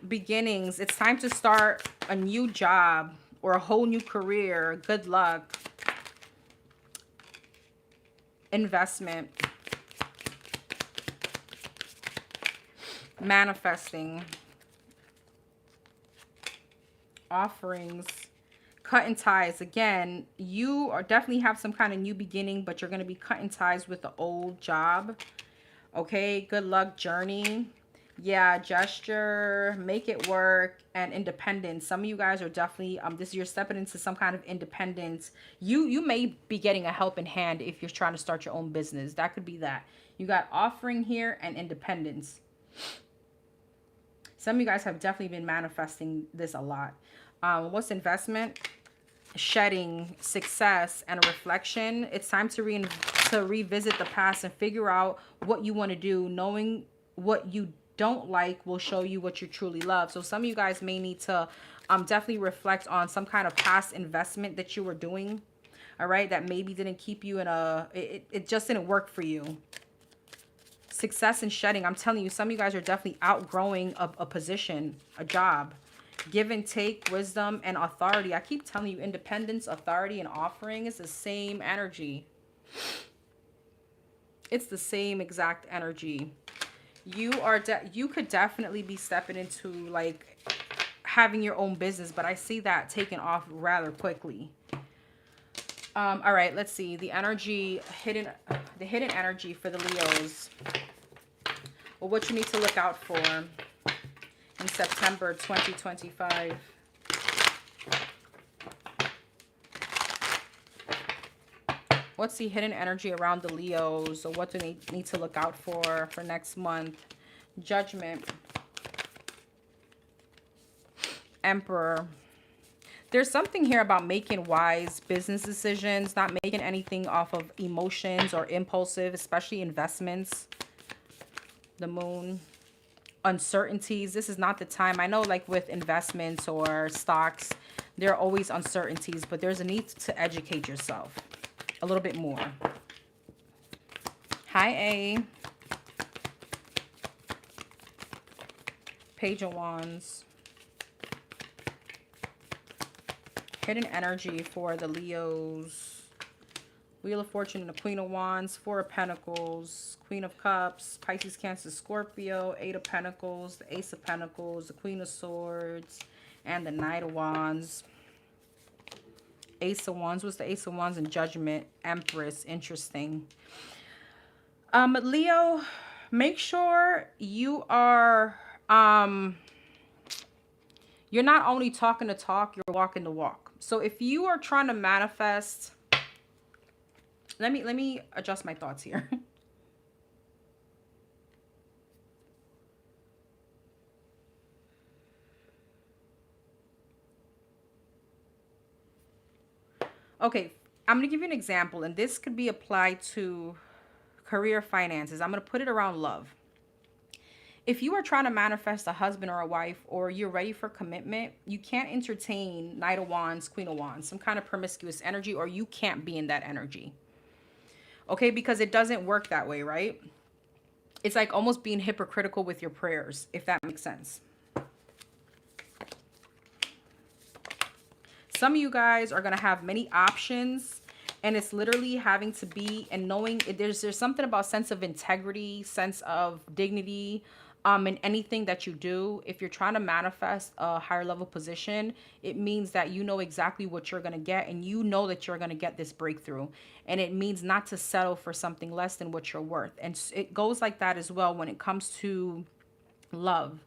Beginnings. It's time to start a new job or a whole new career. Good luck. Investment. Manifesting. Offerings. Cutting ties. Again, you are definitely have some kind of new beginning, but you're going to be cutting ties with the old job. Okay, good luck. Journey. Yeah, gesture, make it work, and independence. Some of you guys are definitely, you're stepping into some kind of independence. You may be getting a helping hand if you're trying to start your own business. That could be that. You got offering here and independence. Some of you guys have definitely been manifesting this a lot. What's investment? Shedding, success, and a reflection. It's time to revisit the past and figure out what you want to do. Knowing what you don't like will show you what you truly love. So some of you guys may need to definitely reflect on some kind of past investment that you were doing, all right, that maybe didn't keep you in a, it just didn't work for you. Success and shedding. I'm telling you, some of you guys are definitely outgrowing a position, a job. Give and take, wisdom, and authority. I keep telling you, independence, authority, and offering is the same energy. It's the same exact energy. You could definitely be stepping into like having your own business, but I see that taking off rather quickly. All right, let's see the energy, the hidden energy for the Leos. Well, what you need to look out for in September 2025. What's the hidden energy around the Leos? Or what do they need to look out for next month? Judgment. Emperor. There's something here about making wise business decisions, not making anything off of emotions or impulsive, especially investments. The Moon. Uncertainties. This is not the time. I know like with investments or stocks, there are always uncertainties, but there's a need to educate yourself a little bit more. Hi, A. Page of Wands. Hidden energy for the Leos. Wheel of Fortune and the Queen of Wands. Four of Pentacles. Queen of Cups. Pisces, Cancer, Scorpio. Eight of Pentacles. The Ace of Pentacles. The Queen of Swords. And the Knight of Wands. Ace of Wands. What's the Ace of Wands and Judgment? Empress. Interesting. Leo, make sure you are... you're not only talking the talk, you're walking the walk. So if you are trying to manifest... Let me adjust my thoughts here. Okay, I'm going to give you an example, and this could be applied to career finances. I'm going to put it around love. If you are trying to manifest a husband or a wife, or you're ready for commitment, you can't entertain Knight of Wands, Queen of Wands, some kind of promiscuous energy, or you can't be in that energy. Okay, because it doesn't work that way, right? It's like almost being hypocritical with your prayers, if that makes sense. Some of you guys are going to have many options, and it's literally having to be and knowing there's something about sense of integrity, sense of dignity, in anything that you do. If you're trying to manifest a higher level position, it means that you know exactly what you're going to get, and you know that you're going to get this breakthrough. And it means not to settle for something less than what you're worth. And it goes like that as well when it comes to love.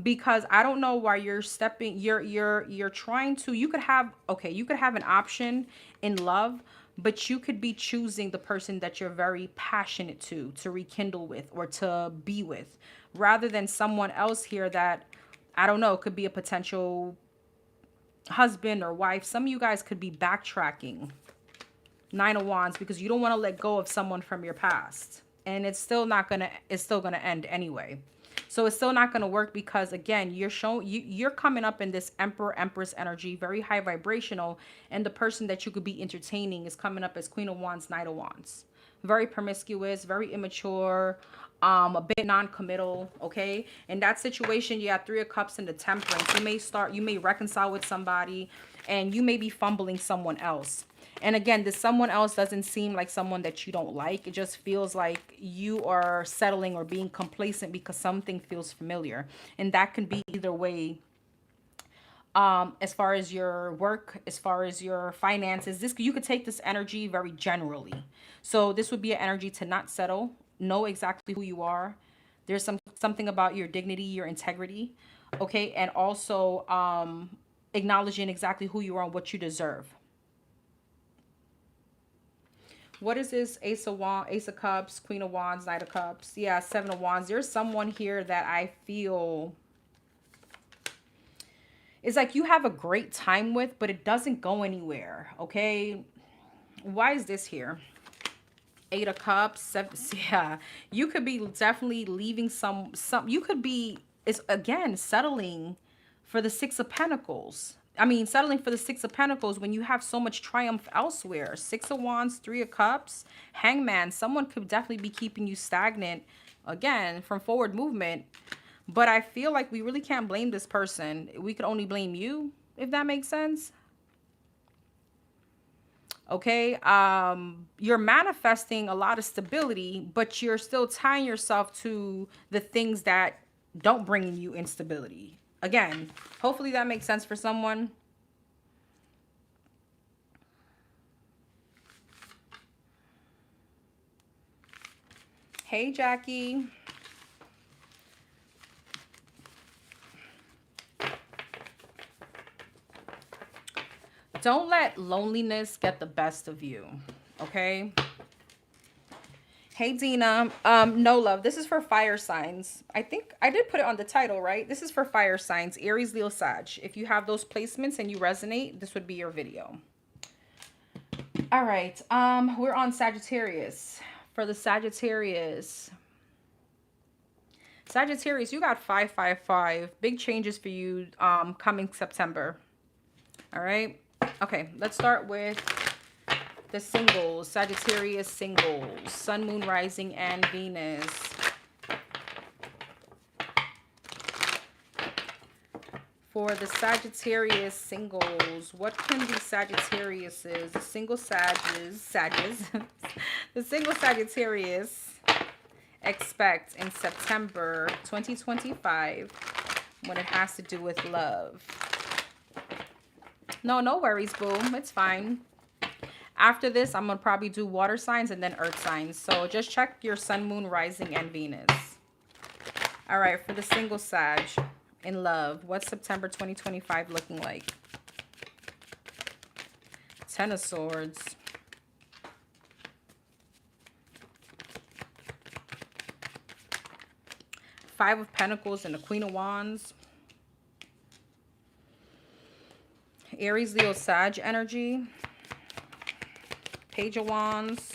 Because I don't know why you're stepping, you're trying to, you could have an option in love, but you could be choosing the person that you're very passionate to rekindle with or to be with, rather than someone else here that, I don't know, could be a potential husband or wife. Some of you guys could be backtracking. Nine of Wands, because you don't want to let go of someone from your past. And it's still gonna end anyway. So it's still not going to work, because again, you're coming up in this Emperor, Empress energy, very high vibrational, and the person that you could be entertaining is coming up as Queen of Wands, Knight of Wands. Very promiscuous, very immature, a bit non-committal, okay? In that situation, you have Three of Cups and the Temperance. You may reconcile with somebody, and you may be fumbling someone else. And again, this someone else doesn't seem like someone that you don't like. It just feels like you are settling or being complacent because something feels familiar. And that can be either way. As far as your work, as far as your finances, you could take this energy very generally. So this would be an energy to not settle, know exactly who you are. There's something about your dignity, your integrity, okay? And also acknowledging exactly who you are and what you deserve. What is this? Ace of Wands, Ace of Cups, Queen of Wands, Knight of Cups. Yeah, Seven of Wands. There's someone here that I feel it's like you have a great time with, but it doesn't go anywhere, okay? Why is this here? Eight of Cups, seven, yeah. You could be definitely leaving you could be, it's again, settling for the Six of Pentacles. I mean, settling for the Six of Pentacles when you have so much triumph elsewhere. Six of Wands, Three of Cups, Hangman. Someone could definitely be keeping you stagnant again, from forward movement. But I feel like we really can't blame this person. We could only blame you, if that makes sense. Okay, you're manifesting a lot of stability, but you're still tying yourself to the things that don't bring you instability. Again, hopefully that makes sense for someone. Hey, Jackie. Don't let loneliness get the best of you, okay? Hey, Dina. No, love. This is for fire signs. I think I did put it on the title, right? This is for fire signs, Aries, Leo, Sag. If you have those placements and you resonate, this would be your video. All right. We're on Sagittarius. For the Sagittarius. Sagittarius, you got 555. Big changes for you coming September. All right. Okay, let's start with the singles. Sagittarius singles. Sun, Moon, Rising, and Venus. For the Sagittarius singles, what can the Sagittariuses, the single Sages, the single Sagittarius expect in September 2025 when it has to do with love? No worries, boo. It's fine. After this, I'm going to probably do water signs and then earth signs. So just check your sun, moon, rising, and Venus. All right, for the single Sag in love, what's September 2025 looking like? Ten of Swords. Five of Pentacles and the Queen of Wands. Aries, Leo, Sag energy. Page of Wands.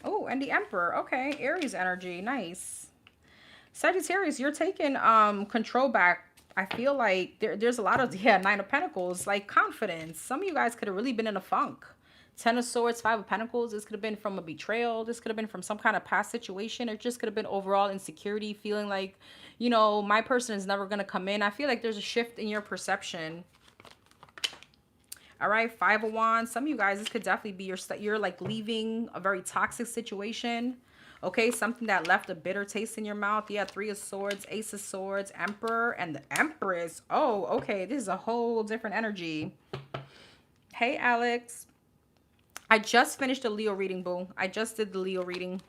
Oh, and the Emperor. Okay, Aries energy. Nice. Sagittarius, you're taking control back. I feel like there's a lot of, Nine of Pentacles, like confidence. Some of you guys could have really been in a funk. Ten of Swords, Five of Pentacles. This could have been from a betrayal. This could have been from some kind of past situation. It just could have been overall insecurity, feeling like, you know, my person is never going to come in. I feel like there's a shift in your perception. All right, Five of Wands. Some of you guys, this could definitely be you're like leaving a very toxic situation. Okay, something that left a bitter taste in your mouth. Yeah, Three of Swords, Ace of Swords, Emperor, and the Empress. Oh, okay, this is a whole different energy. Hey, Alex. I just finished a Leo reading, boo. I just did the Leo reading.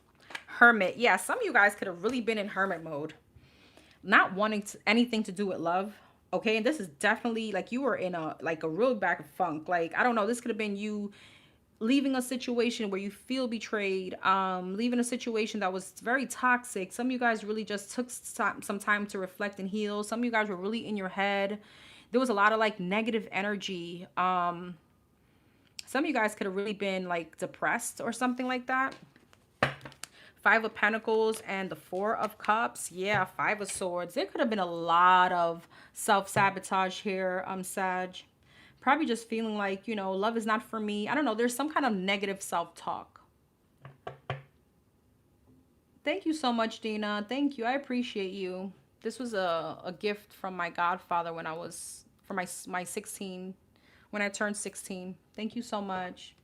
Hermit. Yeah, some of you guys could have really been in hermit mode. Not wanting anything to do with love. Okay, and this is definitely like you were in a real bad funk. Like, I don't know, this could have been you leaving a situation where you feel betrayed, leaving a situation that was very toxic. Some of you guys really just took some time to reflect and heal. Some of you guys were really in your head. There was a lot of like negative energy. Some of you guys could have really been like depressed or something like that. Five of Pentacles and the Four of Cups. Yeah, Five of Swords. There could have been a lot of self-sabotage here, Sag. Probably just feeling like, you know, love is not for me. I don't know. There's some kind of negative self-talk. Thank you so much, Dina. Thank you. I appreciate you. This was a gift from my godfather when I was, for my 16, when I turned 16. Thank you so much.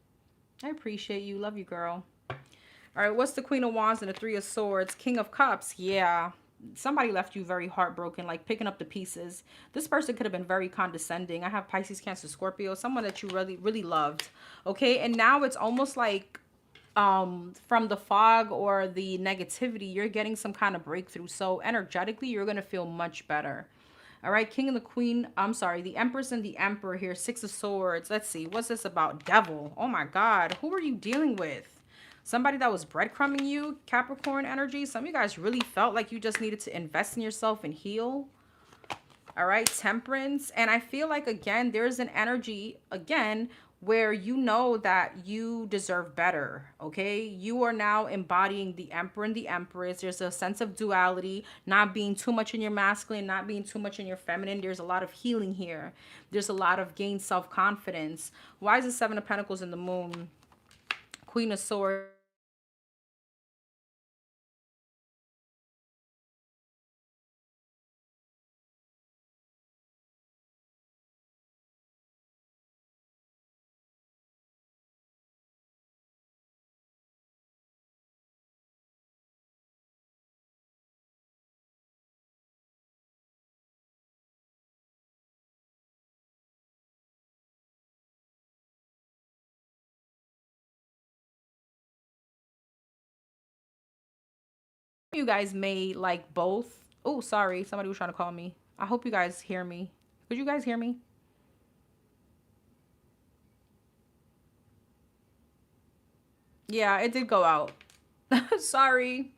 I appreciate you. Love you, girl. All right, what's the Queen of Wands and the Three of Swords? King of Cups. Yeah, somebody left you very heartbroken, like picking up the pieces. This person could have been very condescending. I have Pisces, Cancer, Scorpio, someone that you really, really loved. Okay, and now it's almost like from the fog or the negativity, you're getting some kind of breakthrough. So energetically, you're going to feel much better. All right, King and the Queen. I'm sorry, the Empress and the Emperor here. Six of Swords. Let's see. What's this about? Devil. Oh, my God. Who are you dealing with? Somebody that was breadcrumbing you. Capricorn energy. Some of you guys really felt like you just needed to invest in yourself and heal. All right, Temperance. And I feel like, again, there's an energy, again, where you know that you deserve better, okay? You are now embodying the Emperor and the Empress. There's a sense of duality, not being too much in your masculine, not being too much in your feminine. There's a lot of healing here. There's a lot of gained self-confidence. Why is the Seven of Pentacles in the Moon? Queen of Swords. You guys may like both. Oh, sorry. Somebody was trying to call me. I hope you guys hear me. Could you guys hear me? Yeah, it did go out. Sorry.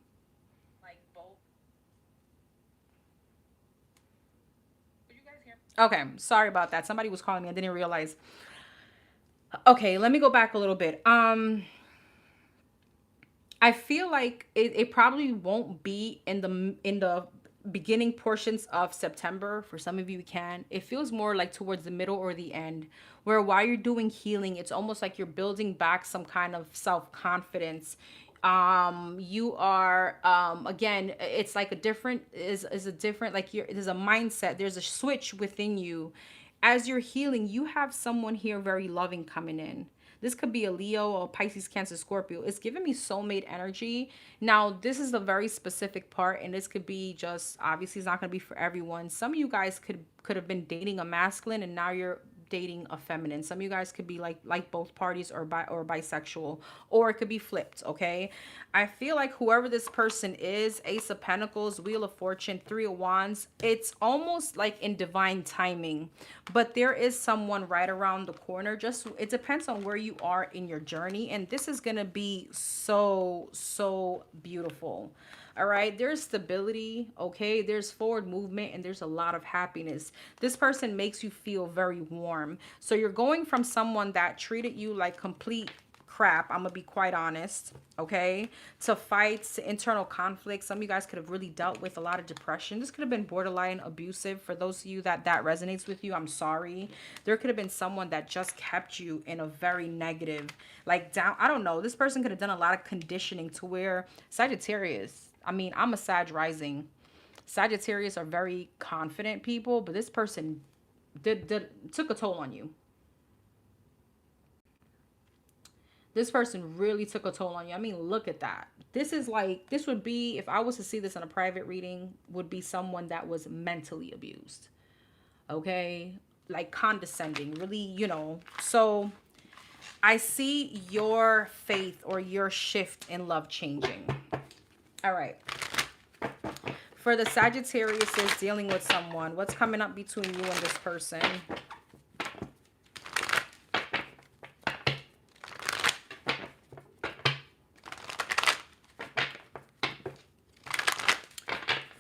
Like both. Could you guys hear me? Okay, sorry about that. Somebody was calling me. I didn't realize. Okay, let me go back a little bit. I feel like it probably won't be in the beginning portions of September. For some of you, it can. It feels more like towards the middle or the end, where while you're doing healing, it's almost like you're building back some kind of self-confidence. You are again, it's like a different is a different, like you're, there's a mindset, there's a switch within you. As you're healing, you have someone here very loving coming in. This could be a Leo or Pisces, Cancer, Scorpio. It's giving me soulmate energy. Now, this is a very specific part, and this could be just, obviously, it's not going to be for everyone. Some of you guys could have been dating a masculine, and now you're dating a feminine. Some of you guys could be like both parties, or bisexual, or it could be flipped. Okay, I feel like whoever this person is, Ace of Pentacles, Wheel of Fortune, Three of Wands, it's almost like in divine timing, but there is someone right around the corner. Just, it depends on where you are in your journey, and this is gonna be so beautiful. All right, there's stability, okay? There's forward movement, and there's a lot of happiness. This person makes you feel very warm. So you're going from someone that treated you like complete crap, I'm gonna be quite honest, okay, to fights, to internal conflicts. Some of you guys could have really dealt with a lot of depression. This could have been borderline abusive. For those of you that resonates with you, I'm sorry. There could have been someone that just kept you in a very negative, like down, I don't know, this person could have done a lot of conditioning to where Sagittarius, I mean, I'm a Sag rising. Sagittarius are very confident people, but this person took a toll on you. This person really took a toll on you. I mean, look at that. This is like, this would be, if I was to see this in a private reading, would be someone that was mentally abused. Okay? Like condescending, really, you know. So I see your faith or your shift in love changing. All right. For the Sagittarius is dealing with someone, what's coming up between you and this person?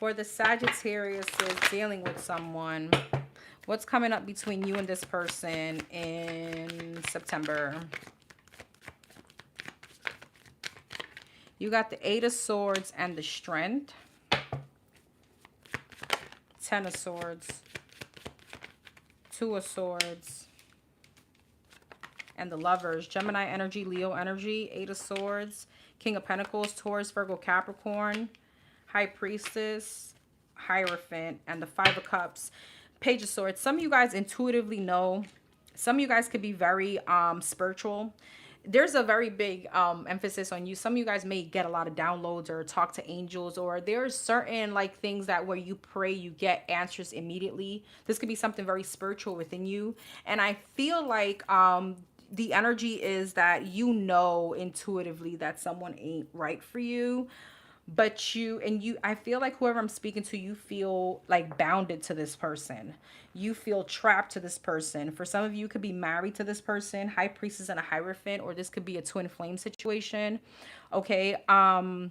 For the Sagittarius is dealing with someone, what's coming up between you and this person in September? You got the Eight of Swords and the Strength. Ten of Swords. Two of Swords. And the Lovers. Gemini energy, Leo energy. Eight of Swords. King of Pentacles, Taurus, Virgo, Capricorn. High Priestess, Hierophant, and the Five of Cups. Page of Swords. Some of you guys intuitively know. Some of you guys could be very spiritual. There's a very big emphasis on you. Some of you guys may get a lot of downloads or talk to angels, or there's certain like things that where you pray, you get answers immediately. This could be something very spiritual within you. And I feel like the energy is that you know intuitively that someone ain't right for you. But I feel like whoever I'm speaking to, you feel like bounded to this person. You feel trapped to this person. For some of you, could be married to this person, High Priestess and a Hierophant, or this could be a twin flame situation. Okay. I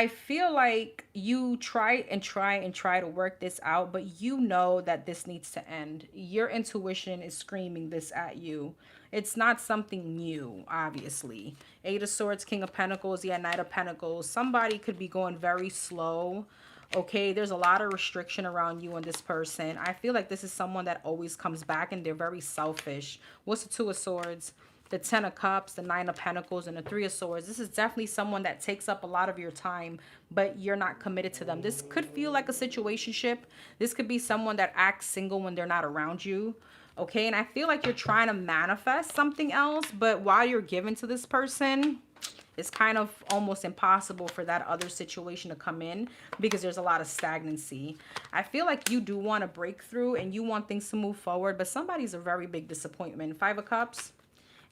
feel like you try to work this out, but you know that this needs to end. Your intuition is screaming this at you. It's not something new, obviously. Eight of Swords, King of Pentacles, yeah, Knight of Pentacles. Somebody could be going very slow. Okay, there's a lot of restriction around you and this person. I feel like this is someone that always comes back and they're very selfish. What's the Two of Swords? The Ten of Cups, the Nine of Pentacles, and the Three of Swords. This is definitely someone that takes up a lot of your time, but you're not committed to them. This could feel like a situationship. This could be someone that acts single when they're not around you. Okay, and I feel like you're trying to manifest something else, but while you're giving to this person, it's kind of almost impossible for that other situation to come in because there's a lot of stagnancy. I feel like you do want a breakthrough and you want things to move forward, but somebody's a very big disappointment. Five of Cups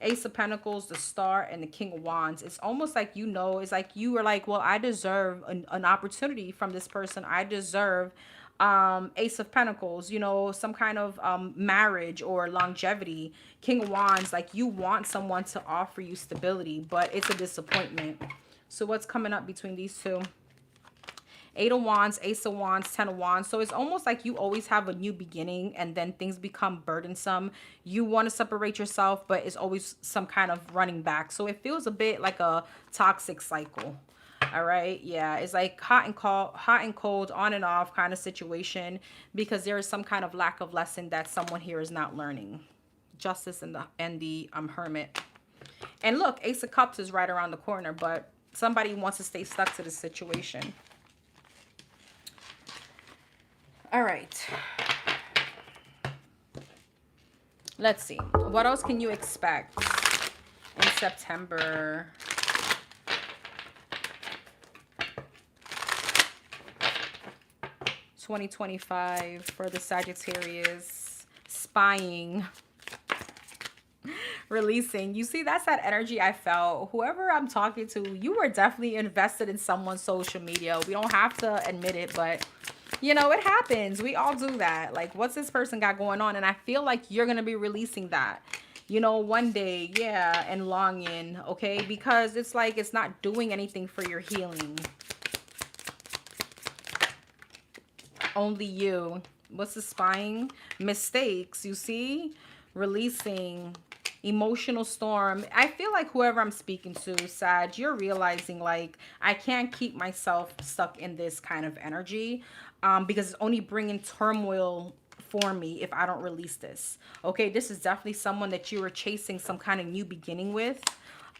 Ace of Pentacles, the Star, and the King of Wands. It's almost like, you know, it's like you were like, well, I deserve an opportunity from this person. I deserve Ace of Pentacles, you know, some kind of marriage or longevity. King of Wands, like you want someone to offer you stability, but it's a disappointment. So what's coming up between these two? 8 of Wands, Ace of Wands, 10 of Wands. So it's almost like you always have a new beginning and then things become burdensome. You want to separate yourself, but it's always some kind of running back. So it feels a bit like a toxic cycle. All right. Yeah. It's like hot and cold, on and off kind of situation, because there is some kind of lack of lesson that someone here is not learning. Justice and the Hermit. And look, Ace of Cups is right around the corner, but somebody wants to stay stuck to the situation. All right. Let's see. What else can you expect in September? (2025) for the Sagittarius. Spying. Releasing. You see, that's that energy I felt. Whoever I'm talking to, you were definitely invested in someone's social media. We don't have to admit it, but you know, it happens. We all do that. Like, what's this person got going on? And I feel like you're going to be releasing that, you know, one day. Yeah. And longing. Okay. Because it's like, it's not doing anything for your healing. Only you. What's the spying? Mistakes. You see? Releasing. Emotional storm. I feel like whoever I'm speaking to, Sag, you're realizing like, I can't keep myself stuck in this kind of energy. Because it's only bringing turmoil for me if I don't release this. Okay, this is definitely someone that you were chasing some kind of new beginning with.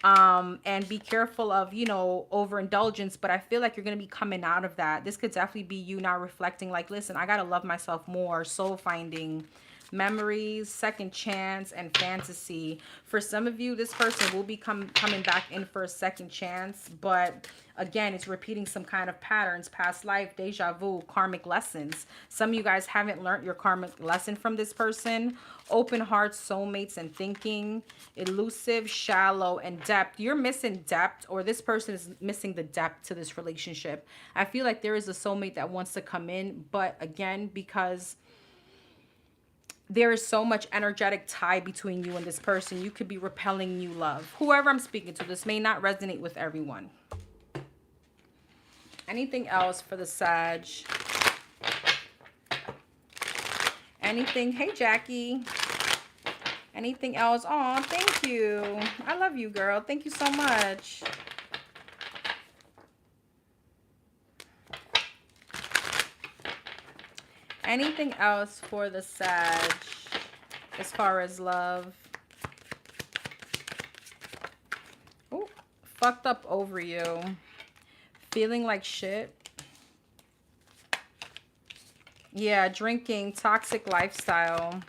And be careful of, you know, overindulgence, but I feel like you're going to be coming out of that. This could definitely be you now reflecting like, listen, I got to love myself more. Soul finding. Memories, second chance, and fantasy. For some of you, this person will be coming back in for a second chance, but again, it's repeating some kind of patterns, past life, deja vu, karmic lessons. Some of you guys haven't learned your karmic lesson from this person. Open hearts, soulmates, and thinking. Elusive, shallow, and depth. You're missing depth, or this person is missing the depth to this relationship. I feel like there is a soulmate that wants to come in, but again, because there is so much energetic tie between you and this person, you could be repelling new love. Whoever I'm speaking to, this may not resonate with everyone. Anything else for the Sag? Anything? Hey, Jackie. Anything else? Oh, thank you. I love you, girl. Thank you so much. Anything else for the Sag as far as love? Oh, fucked up over you. Feeling like shit. Yeah, drinking, toxic lifestyle.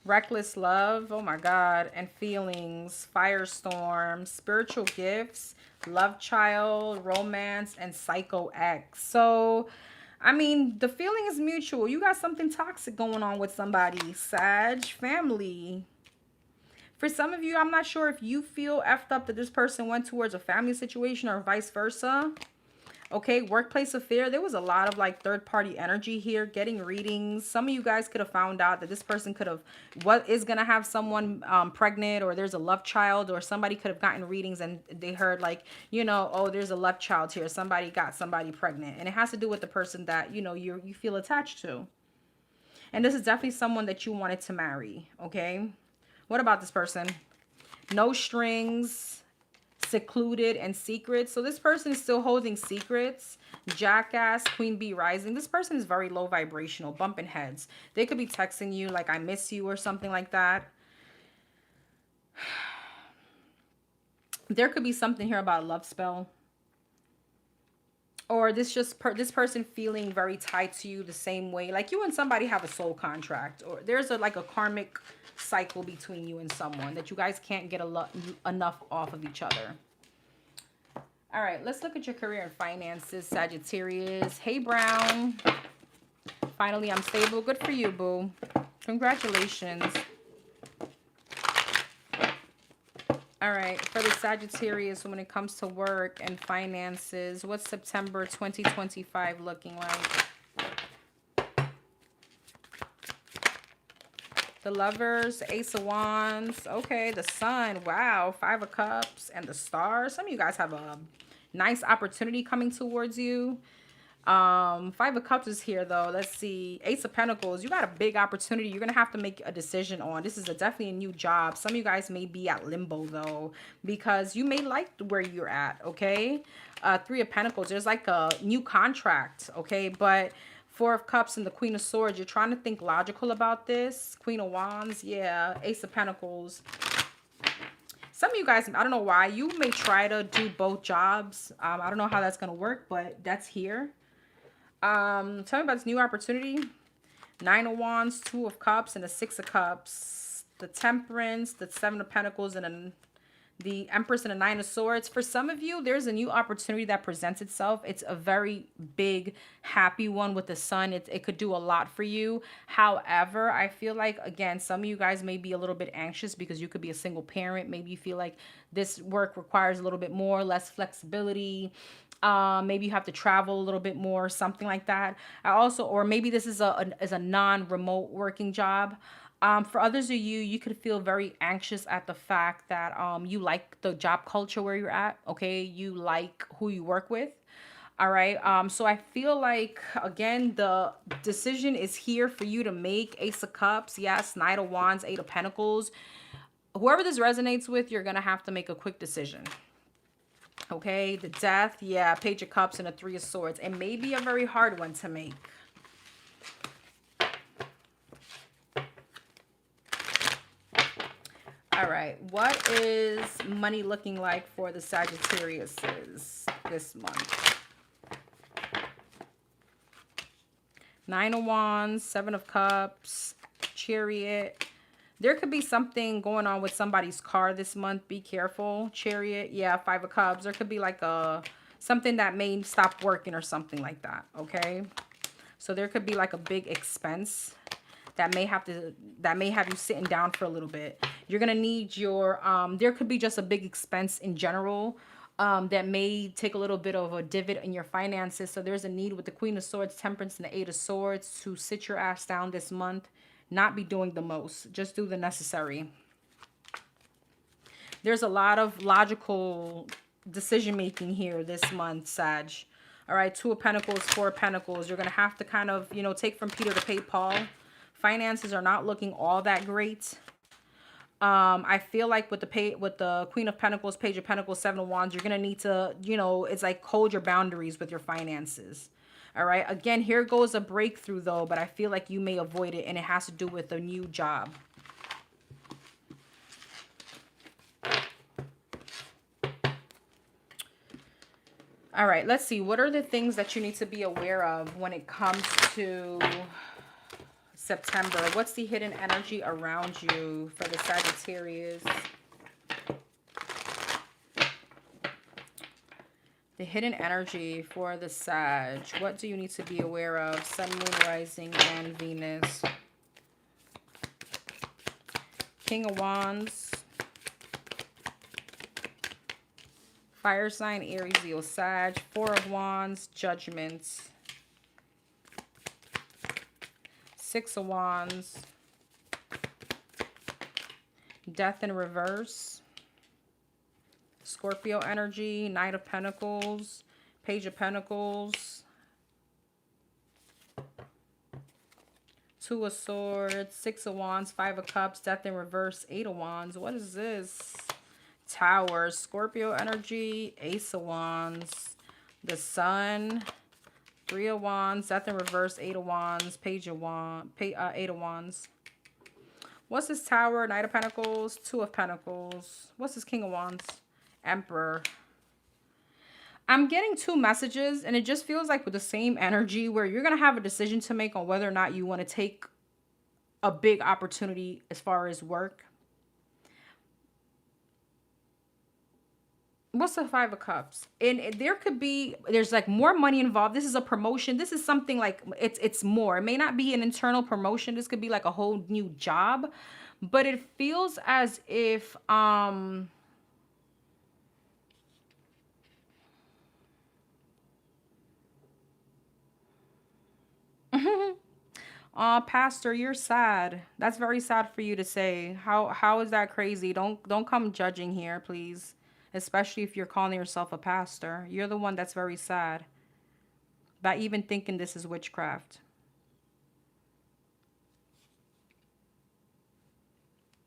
Reckless love, oh my God, and feelings, firestorm, spiritual gifts, love child, romance, and psycho ex. So, I mean, the feeling is mutual. You got something toxic going on with somebody. Sag, family. For some of you, I'm not sure if you feel effed up that this person went towards a family situation or vice versa. Okay, workplace affair. There was a lot of like third-party energy here, getting readings. Some of you guys could have found out that this person could have, what is going to have someone pregnant, or there's a love child, or somebody could have gotten readings and they heard like, you know, oh, there's a love child here. Somebody got somebody pregnant. And it has to do with the person that, you know, you feel attached to. And this is definitely someone that you wanted to marry, okay? What about this person? No strings. Secluded and secrets. So this person is still holding secrets. Jackass, Queen Bee rising. This person is very low vibrational, bumping heads. They could be texting you like I miss you or something like that. There could be something here about a love spell. Or this person feeling very tied to you the same way. Like you and somebody have a soul contract, or there's like a karmic cycle between you and someone that you guys can't get enough off of each other. All right, let's look at your career and finances, Sagittarius. Hey, Brown. Finally, I'm stable. Good for you, boo. Congratulations. All right, for the Sagittarius, when it comes to work and finances, what's September 2025 looking like? The Lovers, Ace of Wands, okay, the Sun, wow, Five of Cups, and the Stars. Some of you guys have a nice opportunity coming towards you. Five of Cups is here though. Let's see. Ace of Pentacles. You got a big opportunity. You're gonna have to make a decision on. This is definitely a new job. Some of you guys may be at limbo though, because you may like where you're at. Okay. Three of Pentacles. There's like a new contract. Okay, but Four of Cups and the Queen of Swords. You're trying to think logical about this. Queen of Wands. Yeah. Ace of Pentacles. Some of you guys, I don't know why, you may try to do both jobs. I don't know how that's gonna work, but that's here. Tell me about this new opportunity. Nine of Wands, Two of Cups, and the Six of Cups. The Temperance, the Seven of Pentacles, and then the Empress and the Nine of Swords. For some of you, there's a new opportunity that presents itself. It's a very big, happy one with the Sun. It could do a lot for you. However, I feel like, again, some of you guys may be a little bit anxious because you could be a single parent. Maybe you feel like this work requires a little bit more, less flexibility. Maybe you have to travel a little bit more, something like that. Or maybe this is a non-remote working job. For others of you, you could feel very anxious at the fact that you like the job culture where you're at. Okay, you like who you work with. All right. So I feel like, again, the decision is here for you to make. Ace of Cups, yes. Knight of Wands, Eight of Pentacles. Whoever this resonates with, you're gonna have to make a quick decision. Okay, the Death, yeah, Page of Cups and a Three of Swords. It may be a very hard one to make. All right, what is money looking like for the Sagittariuses this month? Nine of Wands, Seven of Cups, Chariot. There could be something going on with somebody's car this month. Be careful. Chariot. Yeah, Five of Cups. There could be like something that may stop working or something like that. Okay. So there could be like a big expense that may have you sitting down for a little bit. You're going to need your, there could be just a big expense in general that may take a little bit of a divot in your finances. So there's a need with the Queen of Swords, Temperance, and the Eight of Swords to sit your ass down this month. Not be doing the most. Just do the necessary. There's a lot of logical decision making here this month, Sag. All right, Two of Pentacles, Four of Pentacles. You're going to have to kind of, take from Peter to pay Paul. Finances are not looking all that great. I feel like with the Queen of Pentacles, Page of Pentacles, Seven of Wands, you're going to need to, it's like hold your boundaries with your finances. All right. Again, here goes a breakthrough, though, but I feel like you may avoid it, and it has to do with a new job. All right. Let's see. What are the things that you need to be aware of when it comes to September? What's the hidden energy around you for the Sagittarius? The hidden energy for the Sag. What do you need to be aware of? Sun, Moon, Rising, and Venus. King of Wands. Fire sign, Aries, Leo, Sag. Four of Wands, Judgment. Six of Wands. Death in reverse. Scorpio energy, Knight of Pentacles, Page of Pentacles, Two of Swords, Six of Wands, Five of Cups, Death in reverse, Eight of Wands. What is this? Tower, Scorpio energy, Ace of Wands, the Sun, Three of Wands, Death in reverse, Eight of Wands, Eight of Wands. What's this Tower? Knight of Pentacles, Two of Pentacles. What's this King of Wands? Emperor. I'm getting two messages, and it just feels like with the same energy where you're going to have a decision to make on whether or not you want to take a big opportunity as far as work. What's the Five of Cups? And there's like more money involved. This is a promotion. This is something like it's more. It may not be an internal promotion. This could be like a whole new job, but it feels as if Aw, Pastor, you're sad. That's very sad for you to say. How is that crazy? Don't come judging here, please. Especially if you're calling yourself a pastor. You're the one that's very sad by even thinking this is witchcraft.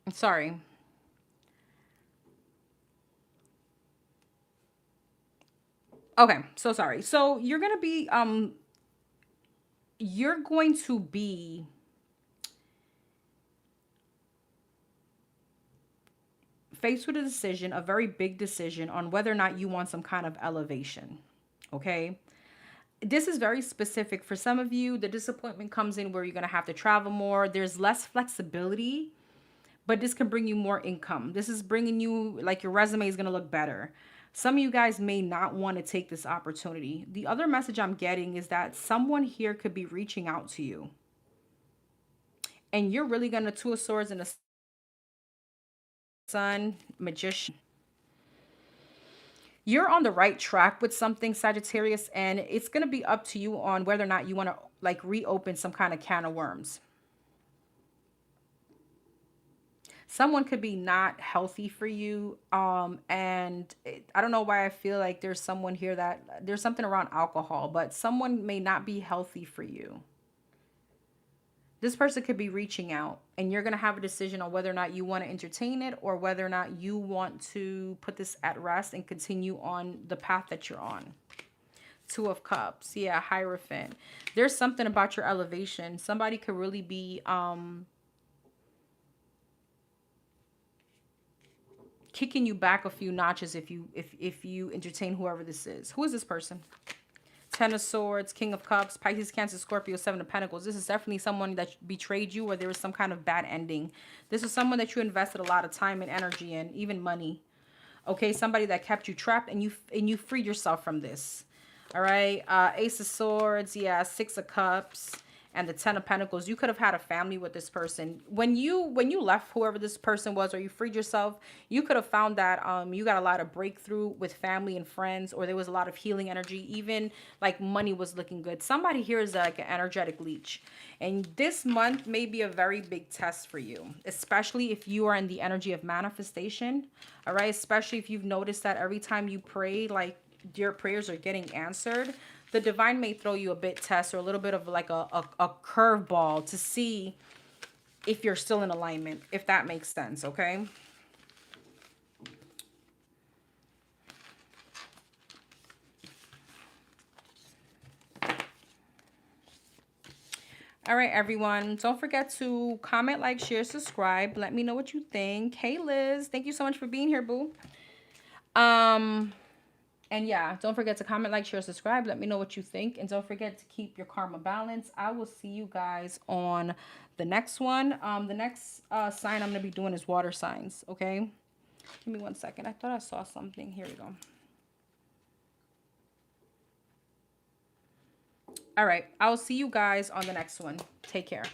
I'm sorry. Okay, so sorry. So you're going to be faced with a decision, a very big decision on whether or not you want some kind of elevation. Okay? This is very specific for some of you. The disappointment comes in where you're going to have to travel more. There's less flexibility, but this can bring you more income. This is bringing you, like, your resume is going to look better. Some of you guys may not want to take this opportunity. The other message I'm getting is that someone here could be reaching out to you. And you're really going to Two of Swords and the Sun, Magician. You're on the right track with something, Sagittarius, and it's going to be up to you on whether or not you want to, like, reopen some kind of can of worms. Someone could be not healthy for you, I don't know why I feel like there's someone here that there's something around alcohol, but someone may not be healthy for you. This person could be reaching out, and you're going to have a decision on whether or not you want to entertain it or whether or not you want to put this at rest and continue on the path that you're on. Two of Cups. Yeah, Hierophant. There's something about your elevation. Somebody could really be kicking you back a few notches if you entertain whoever this is. Who is this person? Ten of Swords, King of Cups, Pisces, Cancer, Scorpio, Seven of Pentacles. This is definitely someone that betrayed you or there was some kind of bad ending. This is someone that you invested a lot of time and energy in, even money. Okay, somebody that kept you trapped and you freed yourself from this. All right, Ace of Swords, yeah, Six of Cups, and the Ten of Pentacles. You could have had a family with this person. When you left whoever this person was or you freed yourself, you could have found that you got a lot of breakthrough with family and friends, or there was a lot of healing energy. Even like money was looking good. Somebody here is like an energetic leech. And this month may be a very big test for you, especially if you are in the energy of manifestation. All right, especially if you've noticed that every time you pray, like, your prayers are getting answered. The divine may throw you a bit test or a little bit of like a curveball to see if you're still in alignment, if that makes sense, okay? All right, everyone. Don't forget to comment, like, share, subscribe. Let me know what you think. Hey, Liz. Thank you so much for being here, boo. And yeah, don't forget to comment, like, share, subscribe. Let me know what you think. And don't forget to keep your karma balanced. I will see you guys on the next one. The next sign I'm going to be doing is water signs, okay? Give me 1 second. I thought I saw something. Here we go. All right. I'll see you guys on the next one. Take care.